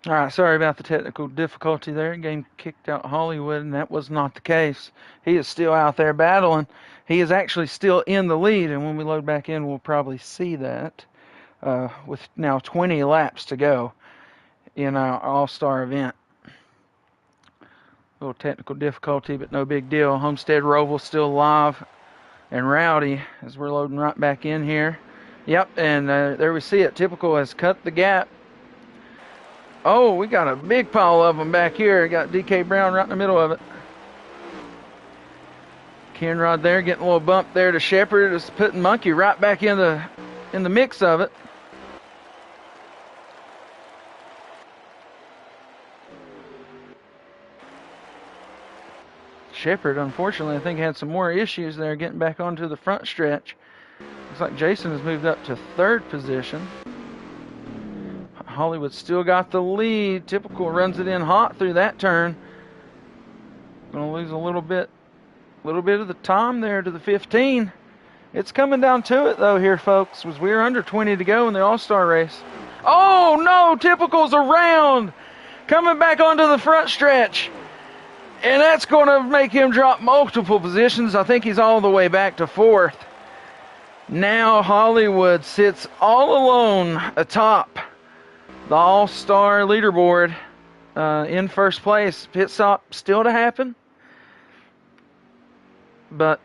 Alright, sorry about the technical difficulty there. Game kicked out Hollywood, and that was not the case. He is still out there battling. He is actually still in the lead, and when we load back in, we'll probably see that. With now 20 laps to go in our All-Star event. A little technical difficulty, but no big deal. Homestead-Roval still live and rowdy as we're loading right back in here. Yep, and there we see it. Typical has cut the gap. Oh, we got a big pile of them back here. Got DK Brown right in the middle of it. Kenrod there getting a little bump there to Shepard. Is putting Monkey right back in the mix of it. Shepard, unfortunately, I think had some more issues there getting back onto the front stretch. Looks like Jason has moved up to third position. Hollywood still got the lead. Typical runs it in hot through that turn. Going to lose a little bit of the time there to the 15. It's coming down to it, though, here, folks, as we're under 20 to go in the All-Star race. Oh, no, Typical's around, coming back onto the front stretch. And that's going to make him drop multiple positions. I think he's all the way back to fourth. Now Hollywood sits all alone atop the All-Star leaderboard in first place. Pit stop still to happen. But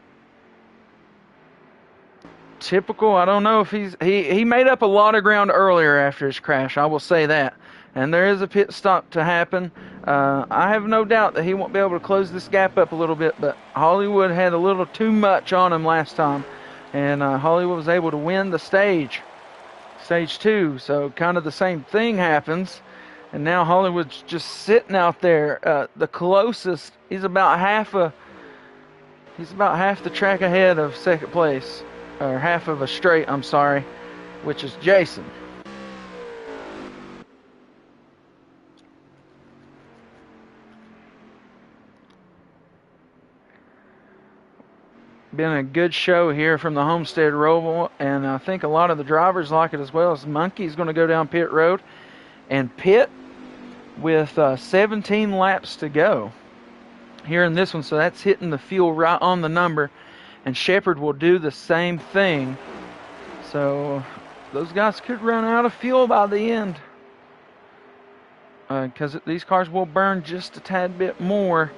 Typical, I don't know if he made up a lot of ground earlier after his crash, I will say that. And there is a pit stop to happen. I have no doubt that he won't be able to close this gap up a little bit, but Hollywood had a little too much on him last time. And Hollywood was able to win the stage 2. So kind of the same thing happens. And now Hollywood's just sitting out there. The closest, he's about half the track ahead of second place. Or half of a straight, I'm sorry, which is Jason. Been a good show here from the Homestead-Roval, and I think a lot of the drivers like it as well. As Monkey's going to go down pit road and pit with 17 laps to go here in this one, so that's hitting the fuel right on the number, and Shepard will do the same thing. So those guys could run out of fuel by the end, because these cars will burn just a tad bit more.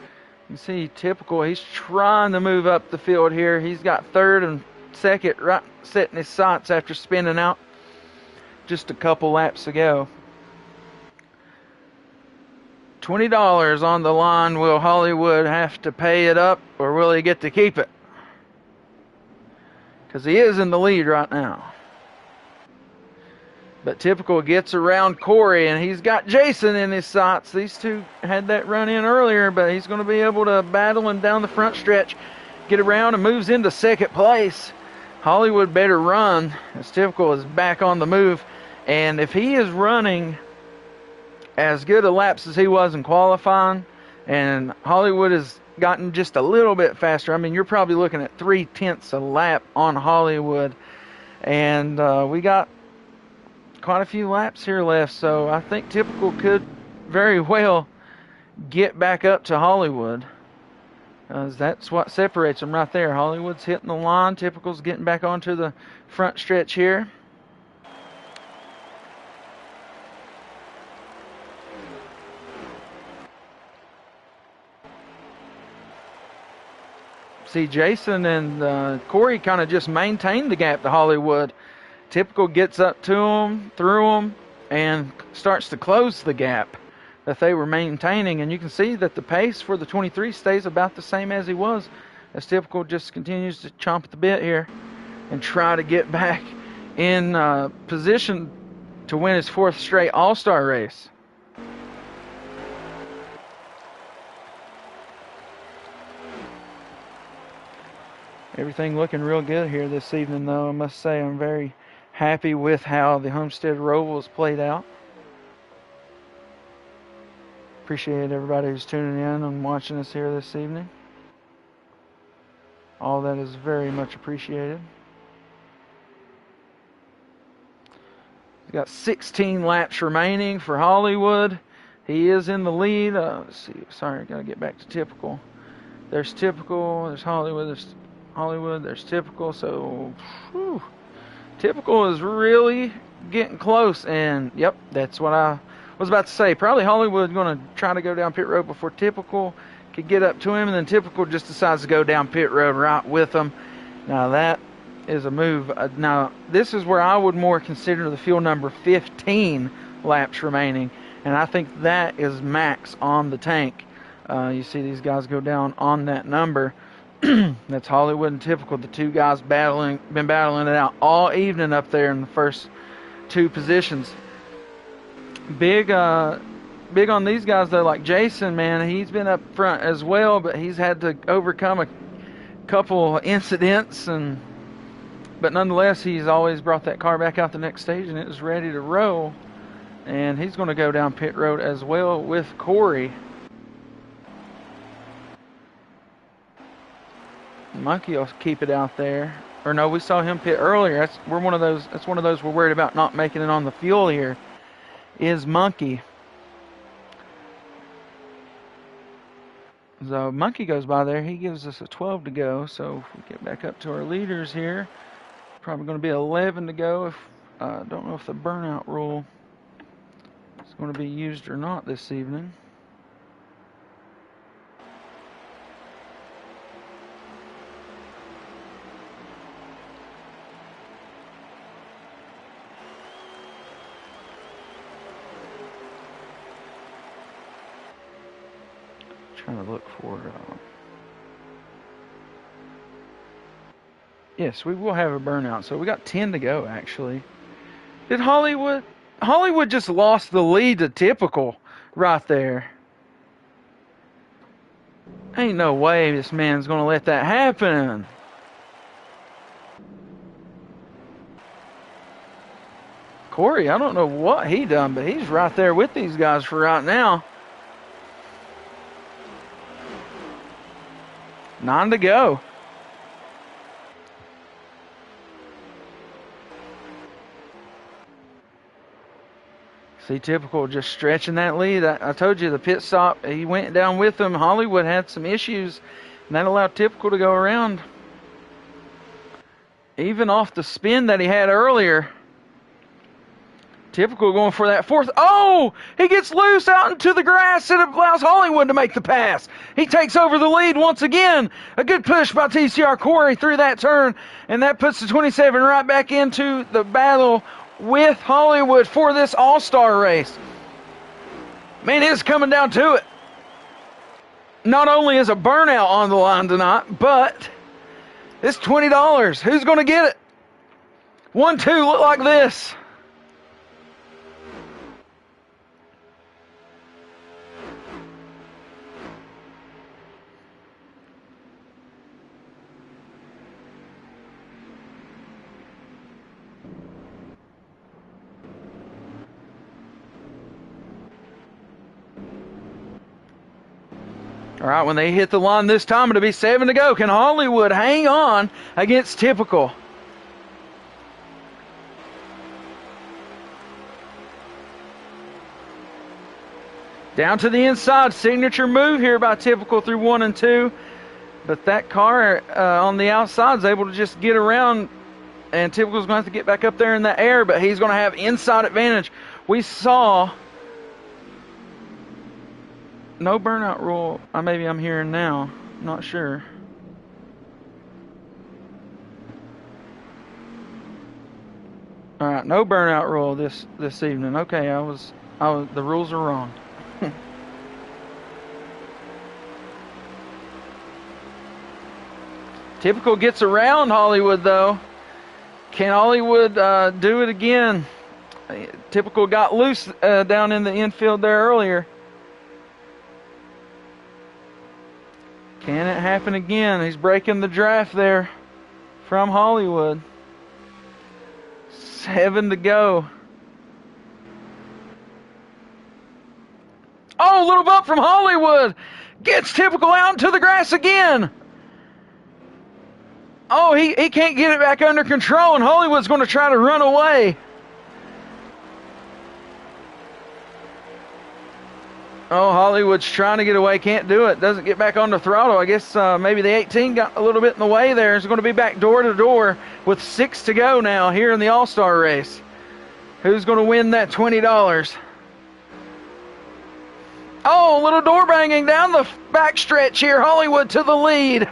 You see Typical, he's trying to move up the field here. He's got third and second right setting his sights after spinning out just a couple laps ago. $20 on the line. Will Hollywood have to pay it up, or will he get to keep it? Because he is in the lead right now. But Typical gets around Corey, and he's got Jason in his sights. These two had that run in earlier, but he's going to be able to battle him down the front stretch, get around, and moves into second place. Hollywood better run, as Typical is back on the move. And if he is running as good a laps as he was in qualifying, and Hollywood has gotten just a little bit faster, I mean, you're probably looking at 0.3 a lap on Hollywood. And we got quite a few laps here left, so I think Typical could very well get back up to Hollywood. That's what separates them right there. Hollywood's hitting the line. Typical's getting back onto the front stretch here. See, Jason and Corey kind of just maintained the gap to Hollywood. Typical gets up to them, through them, and starts to close the gap that they were maintaining. And you can see that the pace for the 23 stays about the same as he was, as Typical just continues to chomp at the bit here and try to get back in position to win his fourth straight All-Star race. Everything looking real good here this evening, though. I must say I'm very happy with how the Homestead-Roval has played out. Appreciate everybody who's tuning in and watching us here this evening. All that is very much appreciated. We've got 16 laps remaining for Hollywood. He is in the lead. Let's see. Sorry, I got to get back to Typical. There's Typical. There's Hollywood. There's Hollywood. There's Typical. So, whew. Typical is really getting close, and yep, that's what I was about to say. Probably Hollywood going to try to go down pit road before Typical could get up to him, and then Typical just decides to go down pit road right with him. Now that is a move. Now this is where I would more consider the fuel number 15 laps remaining, and I think that is max on the tank. You see these guys go down on that number. That's Hollywood and Typical, the two guys been battling it out all evening up there in the first two positions. Big big on these guys, though, like Jason, man. He's been up front as well, but he's had to overcome a couple incidents, but nonetheless, he's always brought that car back out the next stage, and it was ready to roll. And he's going to go down pit road as well with Corey. Monkey will keep it out there. Or no, we saw him pit earlier. That's one of those we're worried about not making it on the fuel here. Is Monkey. So Monkey goes by there. He gives us a 12 to go. So if we get back up to our leaders here, probably going to be 11 to go. If don't know if the burnout rule is going to be used or not this evening. Trying to look for yes, we will have a burnout. So we got 10 to go, actually. Did Hollywood just lost the lead to Typical right there. Ain't no way this man's gonna let that happen. Corey, I don't know what he done, but he's right there with these guys for right now. 9 to go. See, Typical just stretching that lead. I told you the pit stop, he went down with them. Hollywood had some issues, and that allowed Typical to go around. Even off the spin that he had earlier. Typical going for that fourth. Oh! He gets loose out into the grass, and it allows Hollywood to make the pass. He takes over the lead once again. A good push by TCR Corey through that turn, and that puts the 27 right back into the battle with Hollywood for this all-star race. Man, it's coming down to it. Not only is a burnout on the line tonight, but it's $20. Who's going to get it? 1-2 look like this. All right, when they hit the line this time, it'll be 7 to go. Can Hollywood hang on against Typical? Down to the inside. Signature move here by Typical through 1 and 2. But that car on the outside is able to just get around. And Typical's going to have to get back up there in the air. But he's going to have inside advantage. We saw... no burnout rule. Maybe I'm hearing now. Not sure. All right, no burnout rule this evening. Okay, the rules are wrong. Typical gets around Hollywood though. Can Hollywood do it again? Typical got loose down in the infield there earlier. Can it happen again? He's breaking the draft there from Hollywood. 7 to go. Oh, a little bump from Hollywood. Gets Typical out into the grass again. Oh, he can't get it back under control, and Hollywood's going to try to run away. Oh, Hollywood's trying to get away, can't do it. Doesn't get back on the throttle. I guess maybe the 18 got a little bit in the way there. It's going to be back door to door with 6 to go now here in the All-Star race. Who's going to win that $20? Oh, a little door banging down the backstretch here. Hollywood to the lead.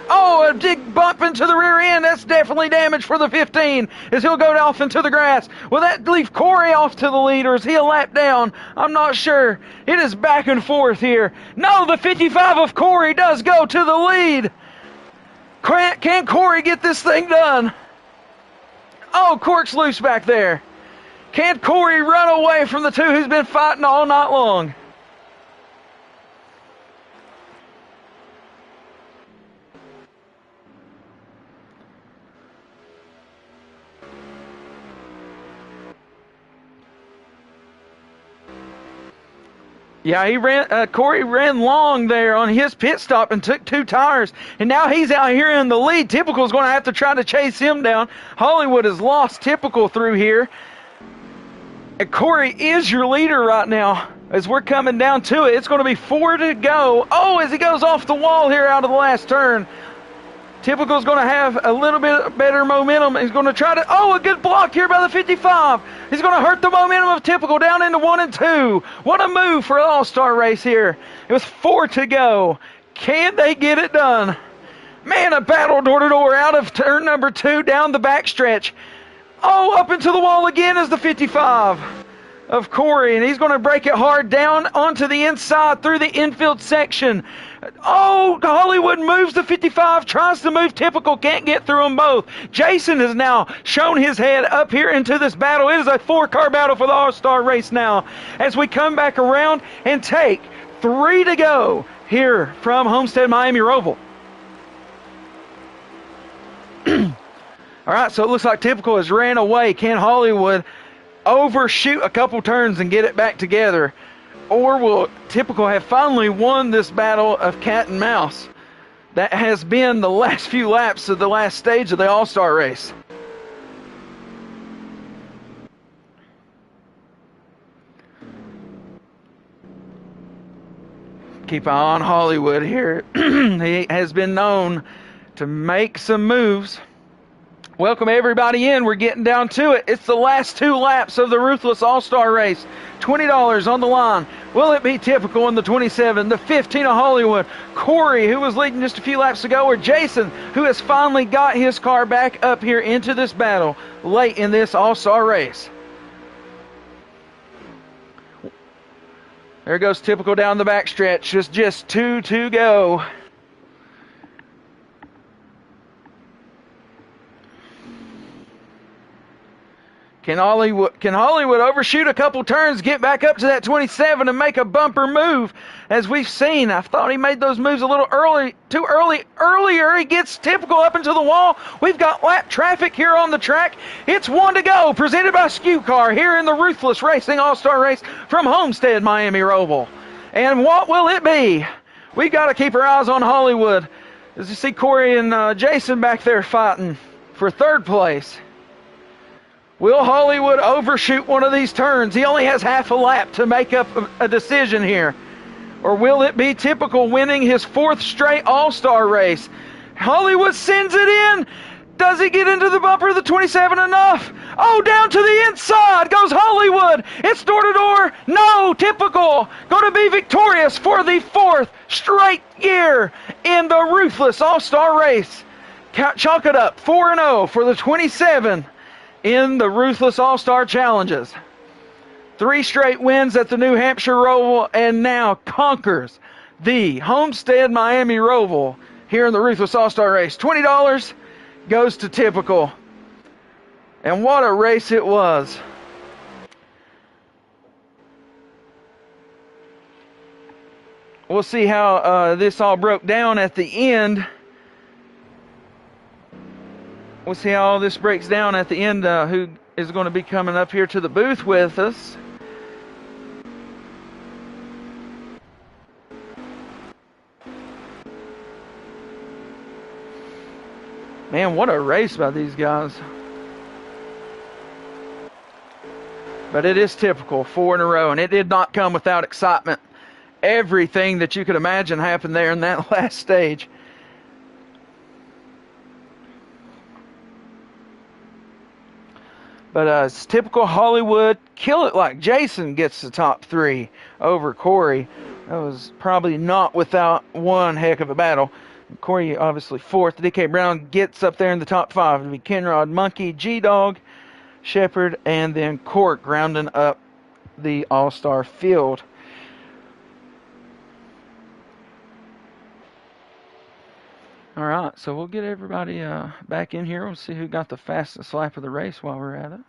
Oh, a big bump into the rear end. That's definitely damage for the 15 as he'll go off into the grass. Will that leave Corey off to the lead, or is he a lap down? I'm not sure. It is back and forth here. No, the 55 of Corey does go to the lead. Can Corey get this thing done? Oh, cork's loose back there. Can Corey run away from the two who's been fighting all night long? Yeah, Corey ran long there on his pit stop and took 2 tires, and now he's out here in the lead. Typical's going to have to try to chase him down. Hollywood has lost Typical through here. And Corey is your leader right now as we're coming down to it. It's going to be 4 to go. Oh, as he goes off the wall here out of the last turn. Typical's going to have a little bit better momentum. He's going to try to, a good block here by the 55. He's going to hurt the momentum of Typical down into 1 and 2. What a move for an all-star race here. It was 4 to go. Can they get it done? Man, a battle door-to-door out of turn number 2 down the backstretch. Oh, up into the wall again is the 55 of Corey, and he's going to break it hard down onto the inside through the infield section. Oh, Hollywood moves the 55, tries to move Typical, can't get through them both. Jason has now shown his head up here into this battle. It is a 4-car battle for the All-Star race now as we come back around and take 3 to go here from Homestead Miami-Roval. All right, so it looks like Typical has ran away. Can Hollywood overshoot a couple turns and get it back together? Or will Typical have finally won this battle of cat and mouse that has been the last few laps of the last stage of the All-Star race? Keep an eye on Hollywood here. He has been known to make some moves. Welcome everybody in. We're getting down to it. It's the last 2 laps of the Ruthless All-Star race. $20 on the line. Will it be Typical in the 27, the 15 of Hollywood, Corey, who was leading just a few laps ago, or Jason, who has finally got his car back up here into this battle late in this All-Star race? There goes Typical down the backstretch. Just 2 to go. Can Hollywood overshoot a couple turns, get back up to that 27 and make a bumper move? As we've seen, I thought he made those moves a little too early. Earlier, he gets Typical up into the wall. We've got lap traffic here on the track. It's 1 to go, presented by Skew Car here in the Ruthless Racing All-Star Race from Homestead Miami-Roval. And what will it be? We've got to keep our eyes on Hollywood. As you see Corey and Jason back there fighting for 3rd place. Will Hollywood overshoot one of these turns? He only has half a lap to make up a decision here. Or will it be Typical winning his 4th straight All-Star race? Hollywood sends it in. Does he get into the bumper of the 27 enough? Oh, down to the inside goes Hollywood. It's door-to-door. No, Typical going to be victorious for the 4th straight year in the Ruthless All-Star race. Chalk it up, 4-0 for the 27 in the Ruthless All-Star Challenges. 3 straight wins at the New Hampshire Roval, and now conquers the Homestead Miami-Roval here in the Ruthless All-Star race. $20 goes to Typical. And what a race it was. We'll see how this all broke down at the end. We'll see how all this breaks down at the end, who is going to be coming up here to the booth with us. Man, what a race by these guys. But it is Typical, 4 in a row, and it did not come without excitement. Everything that you could imagine happened there in that last stage. But it's Typical. Hollywood kill it like Jason gets the top 3 over Corey. That was probably not without one heck of a battle. Corey obviously 4th. DK Brown gets up there in the top 5. It'll be Kenrod, Monkey, G-Dog, Shepherd, and then Cork rounding up the All-Star field. All right, so we'll get everybody back in here. We'll see who got the fastest lap of the race while we're at it.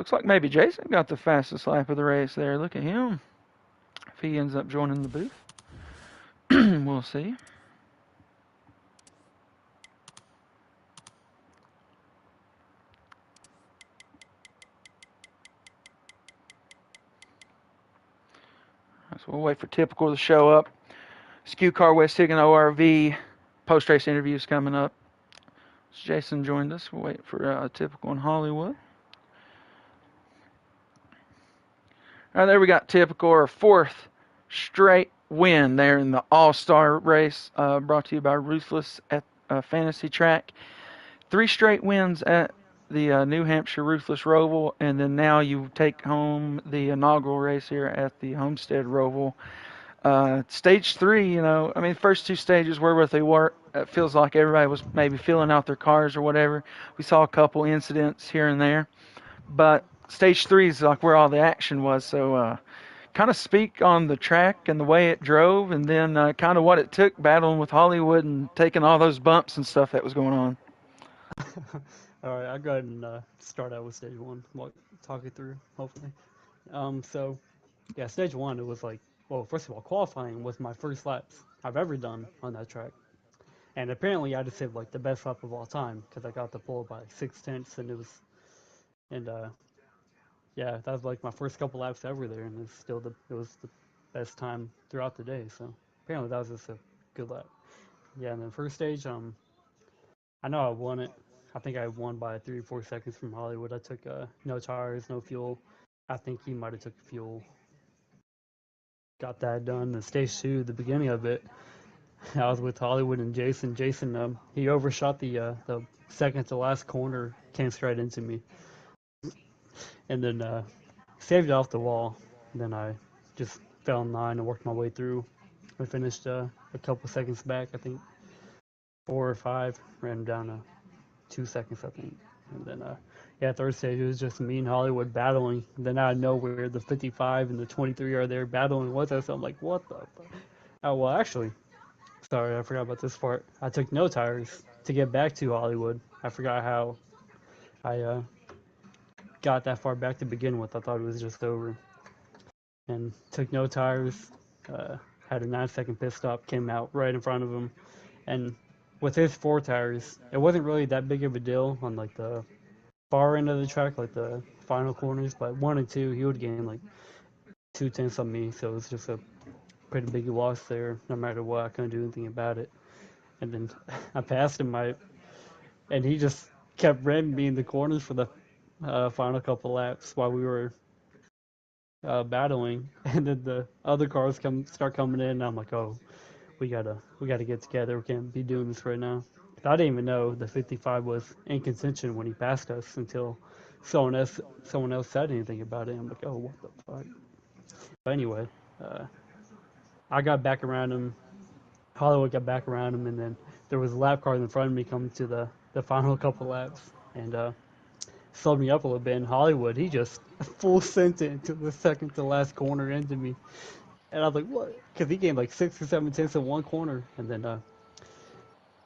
Looks like maybe Jason got the fastest lap of the race there. Look at him. If he ends up joining the booth, we'll see. So we'll wait for Typical to show up. Skew Car West Higgin ORV post-race interviews coming up. So Jason joined us. We'll wait for Typical in Hollywood. All right, there we got Typical, our fourth straight win there in the All-Star race, brought to you by Ruthless at Fantasy Track. 3 straight wins at the New Hampshire Ruthless-Roval, and then now you take home the inaugural race here at the Homestead-Roval. Stage 3, I mean, first 2 stages were what they were. It feels like everybody was maybe filling out their cars or whatever. We saw a couple incidents here and there, but stage 3 is like where all the action was. So, kind of speak on the track and the way it drove, and then kind of what it took battling with Hollywood and taking all those bumps and stuff that was going on. All right, I'll go ahead and start out with stage 1. Talk it through, hopefully. So, yeah, stage 1, it was like, well, first of all, qualifying was my first laps I've ever done on that track. And apparently I just hit like the best lap of all time because I got the pole by like 6/10, and yeah, that was like my first couple laps ever there, and it was the best time throughout the day. So apparently that was just a good lap. Yeah, and then first stage, I know I won it. I think I won by 3 or 4 seconds from Hollywood. I took no tires, no fuel. I think he might have took fuel. Got that done. The stage 2, the beginning of it, I was with Hollywood and Jason. Jason, he overshot the second to last corner, came straight into me, and then saved it off the wall. And then I just fell in line and worked my way through. We finished a couple seconds back, I think 4 or 5. Ran down to 2 seconds, I think. And then, yeah, third stage, it was just me and Hollywood battling. And then out of nowhere, the 55 and the 23 are there battling with us. I'm like, what the fuck? Oh, well, actually, sorry, I forgot about this part. I took no tires to get back to Hollywood. I forgot how I got that far back to begin with. I thought it was just over. And took no tires. Had a 9-second pit stop, came out right in front of him. And with his 4 tires, it wasn't really that big of a deal on like the far end of the track, like the final corners. But 1 and 2, he would gain like 2/10 on me. So it was just a pretty big loss there. No matter what, I couldn't do anything about it. And then I passed him, and he just kept ramming me in the corners for the final couple laps while we were battling. And then the other cars start coming in, and I'm like, oh, we gotta get together. We can't be doing this right now. I didn't even know the 55 was in contention when he passed us until someone else said anything about it. I'm like, oh, what the fuck? But anyway, uh, I got back around him. Hollywood got back around him, and then there was a lap car in front of me coming to the final couple laps, and slowed me up a little bit. And Hollywood, he just full sent it into the second to last corner into me, and I was like, what? Because he gained like 6 or 7 tenths in one corner, and then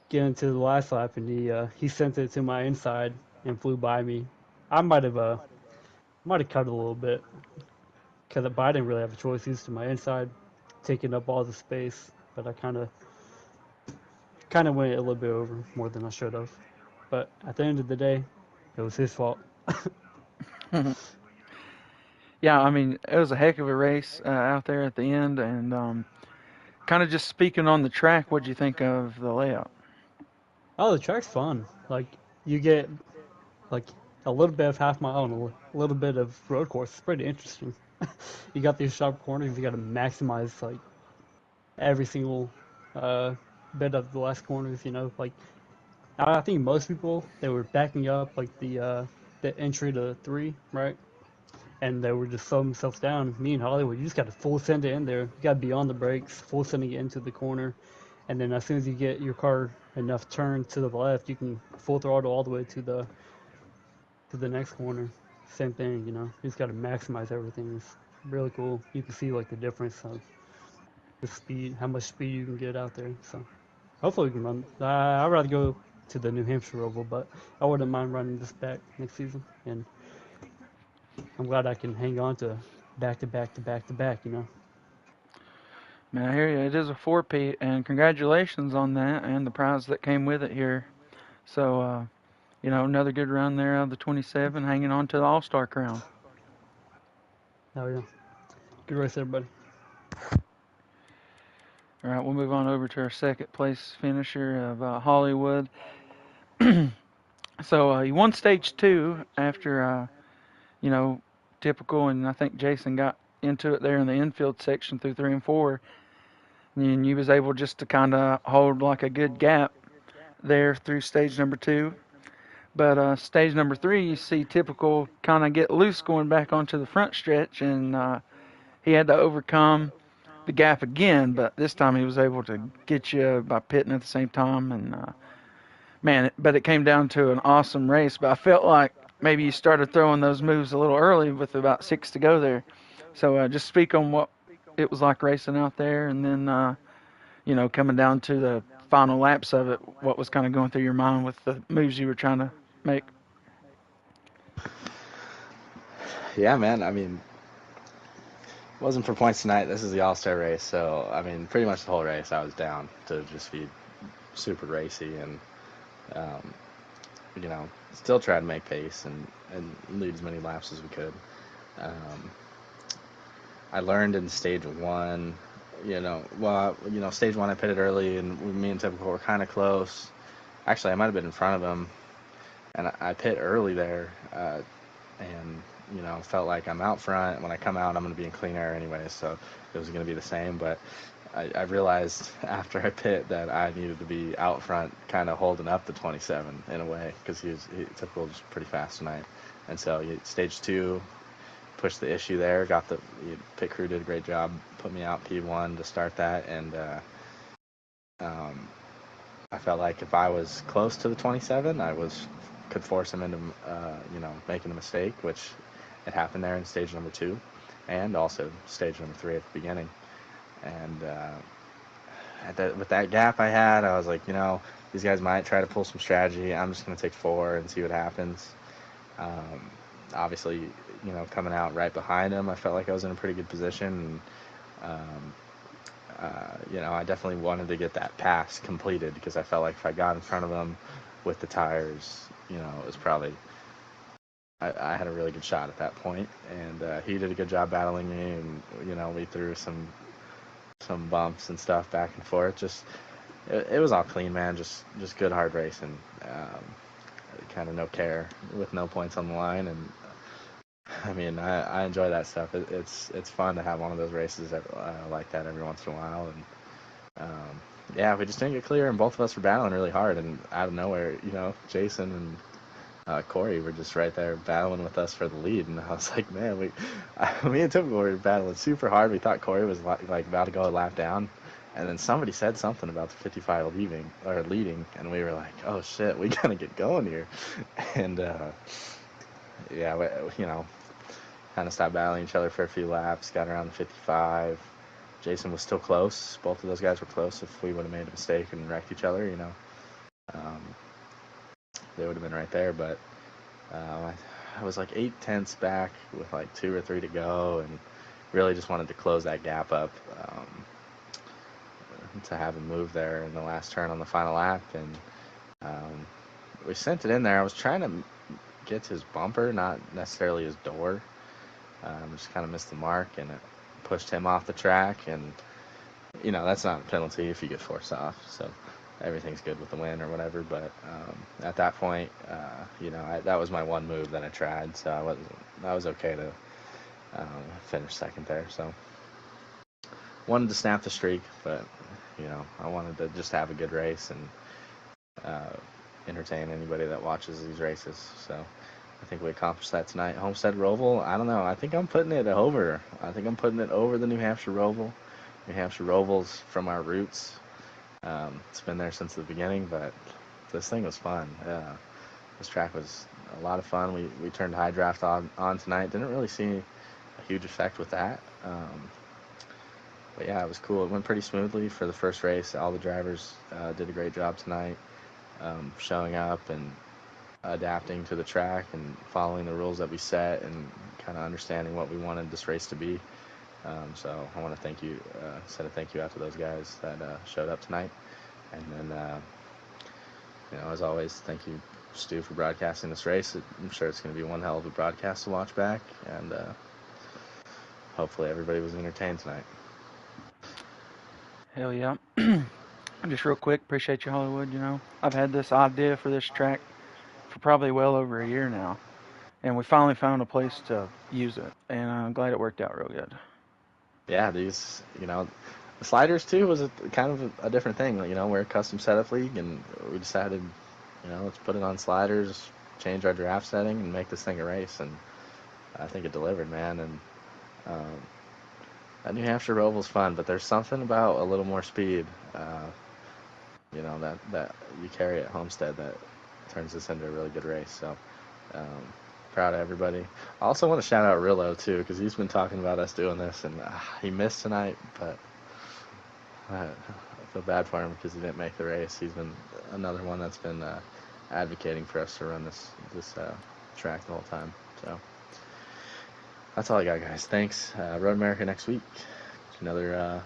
get into the last lap, and he sent it to my inside and flew by me. I might have cut a little bit because I didn't really have a choice. He was to my inside, taking up all the space, but I kind of went a little bit over more than I should have. But at the end of the day, it was his fault. Yeah, I mean, it was a heck of a race out there at the end, and kind of just speaking on the track, what'd you think of the layout? Oh, the track's fun. Like you get like a little bit of half mile and a little bit of road course. It's pretty interesting. You got these sharp corners. You got to maximize like every single uh, bit of the last corners. Like I think most people they were backing up like the entry to 3, right? And they were just slowing themselves down. Me and Hollywood, you just got to full send it in there. You got to be on the brakes, full sending it into the corner, and then as soon as you get your car enough turn to the left, you can full throttle all the way to the next corner. Same thing, you just got to maximize everything. It's really cool. You can see like the difference of the speed, how much speed you can get out there. So hopefully we can run. I'd rather go to the New Hampshire Oval, but I wouldn't mind running this back next season. And I'm glad I can hang on to back to back to back to back. Man, I hear you. It is a four-peat, and congratulations on that and the prize that came with it here. So, another good run there out of the 27, hanging on to the All-Star crown. Oh yeah, good race, everybody. All right, we'll move on over to our second place finisher of Hollywood. So he won stage two after, you know, typical, and I think Jason got into it there in the infield section through three and four, and you was able just to kind of hold like a good gap there through stage number two. But stage number three, you see typical kind of get loose going back onto the front stretch, and he had to overcome the gap again. But this time he was able to get you by pitting at the same time, and man, but it came down to an awesome race. But I felt like maybe you started throwing those moves a little early with about six to go there. So just speak on what it was like racing out there, and then coming down to the final laps of it, what was kind of going through your mind with the moves you were trying to make. Yeah, man. I mean, it wasn't for points tonight. This is the All-Star race, so I mean, pretty much the whole race I was down to just be super racy and um, still try to make pace and lead as many laps as we could. Um, I learned in stage one, stage one I pitted early and me and Typical were kind of close. Actually, I might have been in front of him, and I pit early there, and felt like I'm out front. When I come out, I'm going to be in clean air anyway, so it was going to be the same. But I realized after I pit that I needed to be out front, kind of holding up the 27 in a way, because Typical was pretty fast tonight. And so stage two, pushed the issue there. Pit crew did a great job, put me out P1 to start that, and um, I felt like if I was close to the 27, could force him into making a mistake, which it happened there in stage number two, and also stage number three at the beginning. And with that gap I had, I was like, these guys might try to pull some strategy. I'm just going to take four and see what happens. Obviously, coming out right behind him, I felt like I was in a pretty good position. And, I definitely wanted to get that pass completed because I felt like if I got in front of him with the tires, it was probably I had a really good shot at that point. And he did a good job battling me, and we threw some bumps and stuff back and forth. Just it was all clean, man. Just good hard racing. Kind of no care with no points on the line, and I mean I enjoy that stuff. It's fun to have one of those races like that every once in a while, and yeah, we just didn't get clear, and both of us were battling really hard, and out of nowhere, Jason and Corey were just right there battling with us for the lead, and I was like, man, me and Typical were battling super hard. We thought Corey was like about to go a lap down, and then somebody said something about the 55 leading, and we were like, oh shit, we gotta get going here, and yeah, kind of stopped battling each other for a few laps, got around the 55. Jason was still close. Both of those guys were close. If we would have made a mistake and wrecked each other, um, they would have been right there. But I was like 8 tenths back with like 2 or 3 to go, and really just wanted to close that gap up to have him move there in the last turn on the final lap. And we sent it in there. I was trying to get to his bumper, not necessarily his door. Just kind of missed the mark, and it pushed him off the track. And that's not a penalty if you get forced off, so everything's good with the win or whatever. But at that point, that was my one move that I tried, so I was okay to finish second there. So wanted to snap the streak, but I wanted to just have a good race and entertain anybody that watches these races. So I think we accomplished that tonight. Homestead-Roval, I don't know. I think I'm putting it over. I think I'm putting it over the New Hampshire-Roval. New Hampshire-Roval's from our roots. It's been there since the beginning, but this thing was fun. This track was a lot of fun. We turned high draft on tonight. Didn't really see a huge effect with that. But yeah, it was cool. It went pretty smoothly for the first race. All the drivers did a great job tonight, showing up, and adapting to the track and following the rules that we set and kind of understanding what we wanted this race to be. So I want to send a thank you out to those guys that showed up tonight. And then, as always, thank you, Stu, for broadcasting this race. I'm sure it's going to be one hell of a broadcast to watch back, and hopefully everybody was entertained tonight. Hell yeah. Just real quick, appreciate you, Hollywood. I've had this idea for this track for probably well over a year now, and we finally found a place to use it, and I'm glad it worked out real good. Yeah, the sliders too was kind of a different thing. We're a custom setup league, and we decided, let's put it on sliders, change our draft setting, and make this thing a race. And I think it delivered, man. And um, that New Hampshire Roval's fun, but there's something about a little more speed, that you carry at Homestead that turns this into a really good race. So um, proud of everybody. I also want to shout out Rillo too, because he's been talking about us doing this, and he missed tonight, but I feel bad for him because he didn't make the race. He's been another one that's been advocating for us to run this track the whole time. So that's all I got, guys. Thanks. Road America next week. Another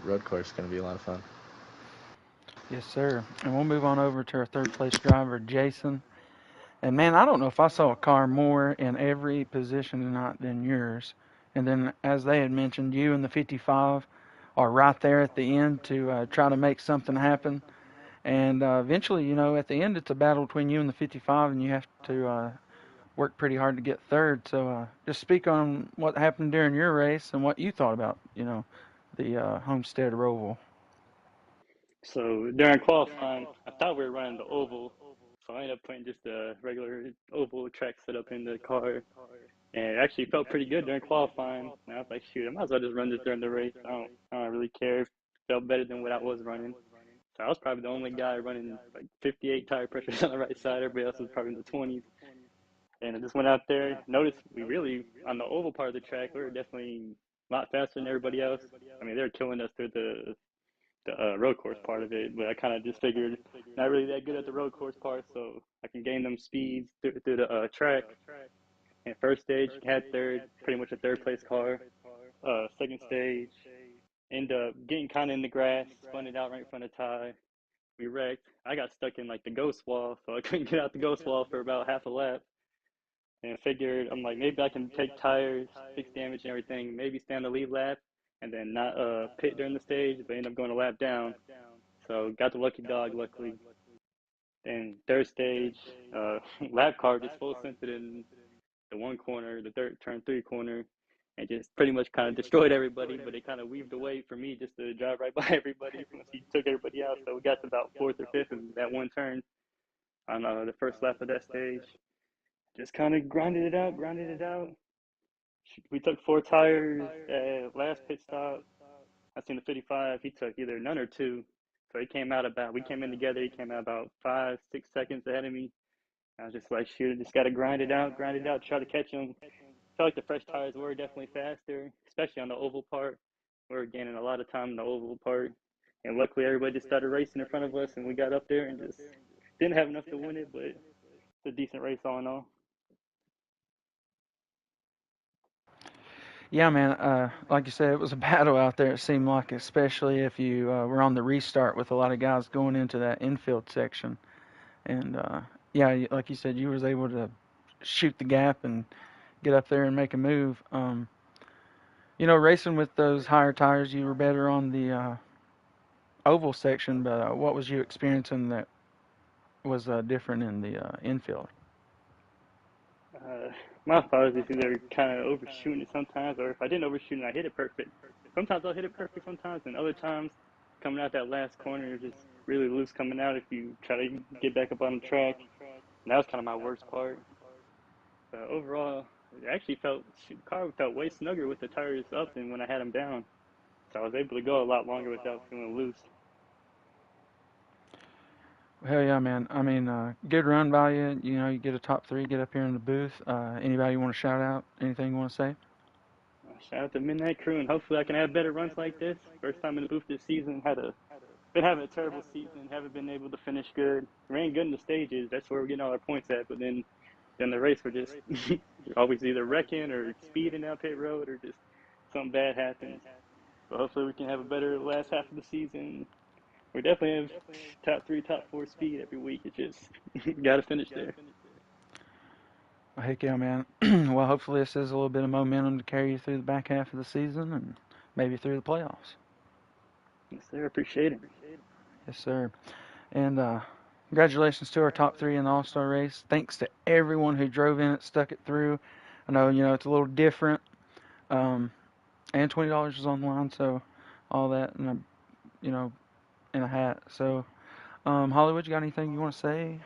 road course. Going to be a lot of fun. Yes, sir. And we'll move on over to our third place driver, Jason. And man, I don't know if I saw a car more in every position tonight than yours. And then, as they had mentioned, you and the 55 are right there at the end to try to make something happen. And eventually, at the end, it's a battle between you and the 55, and you have to work pretty hard to get third. So just speak on what happened during your race and what you thought about, the Homestead-Roval. So during qualifying, I thought we were running the oval, so I ended up putting just a regular oval track setup in the car, and it actually felt pretty good during qualifying. And I was like, shoot, I might as well just run this during the race. I don't really care. It felt better than what I was running. So I was probably the only guy running like 58 tire pressures on the right side. Everybody else was probably in the 20s. And I just went out there. Noticed we really on the oval part of the track, we were definitely a lot faster than everybody else. I mean, they were killing us through the road course part of it, but I kind of just figured not really that good at the road course part, so I can gain them speeds through the track. And first stage, had third, pretty much a third place car. Second stage, end up getting kind of in the grass, spun it out right in front of Ty. We wrecked. I got stuck in like the ghost wall, so I couldn't get out the ghost wall for about half a lap. And I figured, I'm like, maybe I can take tires, fix damage and everything, maybe stay on the lead lap, and then not pit during the stage, but end up going a lap down. So got the lucky dog, luckily. Then third stage, lap car just full centered in the one corner, the third turn three corner, and just pretty much kind of destroyed everybody. But it kind of weaved away for me just to drive right by everybody once he took everybody out. So we got to about fourth or fifth in that one turn on the first lap of that stage. Just kind of grinded it out, grinded it out. We took four tires at last pit stop. I seen the 55. He took either none or two. So he came out about, we came in together. He came out about 5, 6 seconds ahead of me. I was just like, shoot, just got to grind it out, try to catch him. Felt like the fresh tires were definitely faster, especially on the oval part. We were gaining a lot of time in the oval part. And luckily, everybody just started racing in front of us, and we got up there and just didn't have enough to win it, but it's a decent race all in all. Yeah, man. Like you said, it was a battle out there. It seemed like, especially if you were on the restart with a lot of guys going into that infield section. And yeah, like you said, you was able to shoot the gap and get up there and make a move. Racing with those higher tires, you were better on the oval section. But what was you experiencing that was different in the infield? Uh, my fault is either kind of overshooting it sometimes, or if I didn't overshoot it, I hit it perfect. Sometimes I'll hit it perfect sometimes, and other times, coming out that last corner, you're just really loose coming out if you try to get back up on the track. And that was kind of my worst part. But overall, it actually the car felt way snugger with the tires up than when I had them down. So I was able to go a lot longer without feeling loose. Hell yeah, man. I mean, good run by you. You get a top three, get up here in the booth. Anybody you want to shout out? Anything you want to say? Shout out to Midnight Crew, and hopefully I can have better runs like this. First time in the booth this season, had a been having a terrible season. Haven't been able to finish good. Ran good in the stages. That's where we're getting all our points at. But then in the race, we're just always either wrecking or speeding down pit road or just something bad happens. But hopefully we can have a better last half of the season. We definitely have top 3, top 4 speed every week. It's just got to finish there. Well, heck yeah, man. Well, hopefully this is a little bit of momentum to carry you through the back half of the season and maybe through the playoffs. Yes, sir. Appreciate it. Yes, sir. And congratulations to our top 3 in the All-Star race. Thanks to everyone who drove in it, stuck it through. I know, it's a little different. Um, and $20 is on the line, so all that, and in a hat. So, Hollywood, you got anything you want to say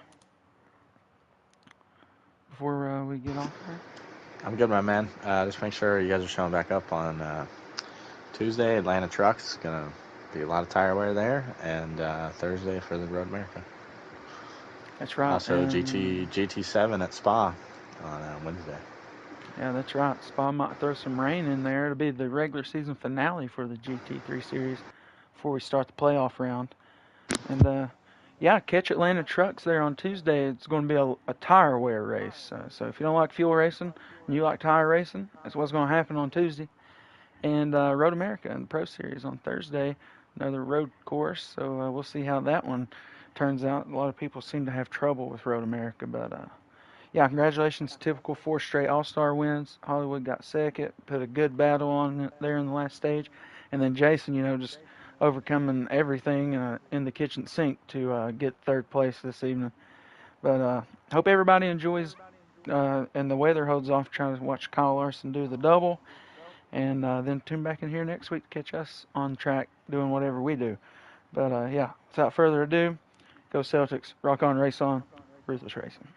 before we get off here? I'm good, my man. Just make sure you guys are showing back up on Tuesday. Atlanta Trucks gonna be a lot of tire wear there, and Thursday for the Road America. That's right. Also, And, GT7 at Spa on Wednesday. yeah, that's right. Spa might throw some rain in there. It'll be the regular season finale for the GT3 series before we start the playoff round. And yeah, catch Atlanta Trucks there on Tuesday. It's going to be a tire wear race. So if you don't like fuel racing and you like tire racing, that's what's going to happen on Tuesday. And Road America and the Pro Series on Thursday, another road course. So we'll see how that one turns out. A lot of people seem to have trouble with Road America, but yeah, congratulations. Typical 4 straight All-Star wins. Hollywood got second, put a good battle on there in the last stage. And then Jason, just overcoming everything in the kitchen sink to get third place this evening. But hope everybody enjoys and the weather holds off trying to watch Kyle Larson do the double. And then tune back in here next week to catch us on track doing whatever we do. But yeah, without further ado, go Celtics. Rock on, race on. Ruthless Racing.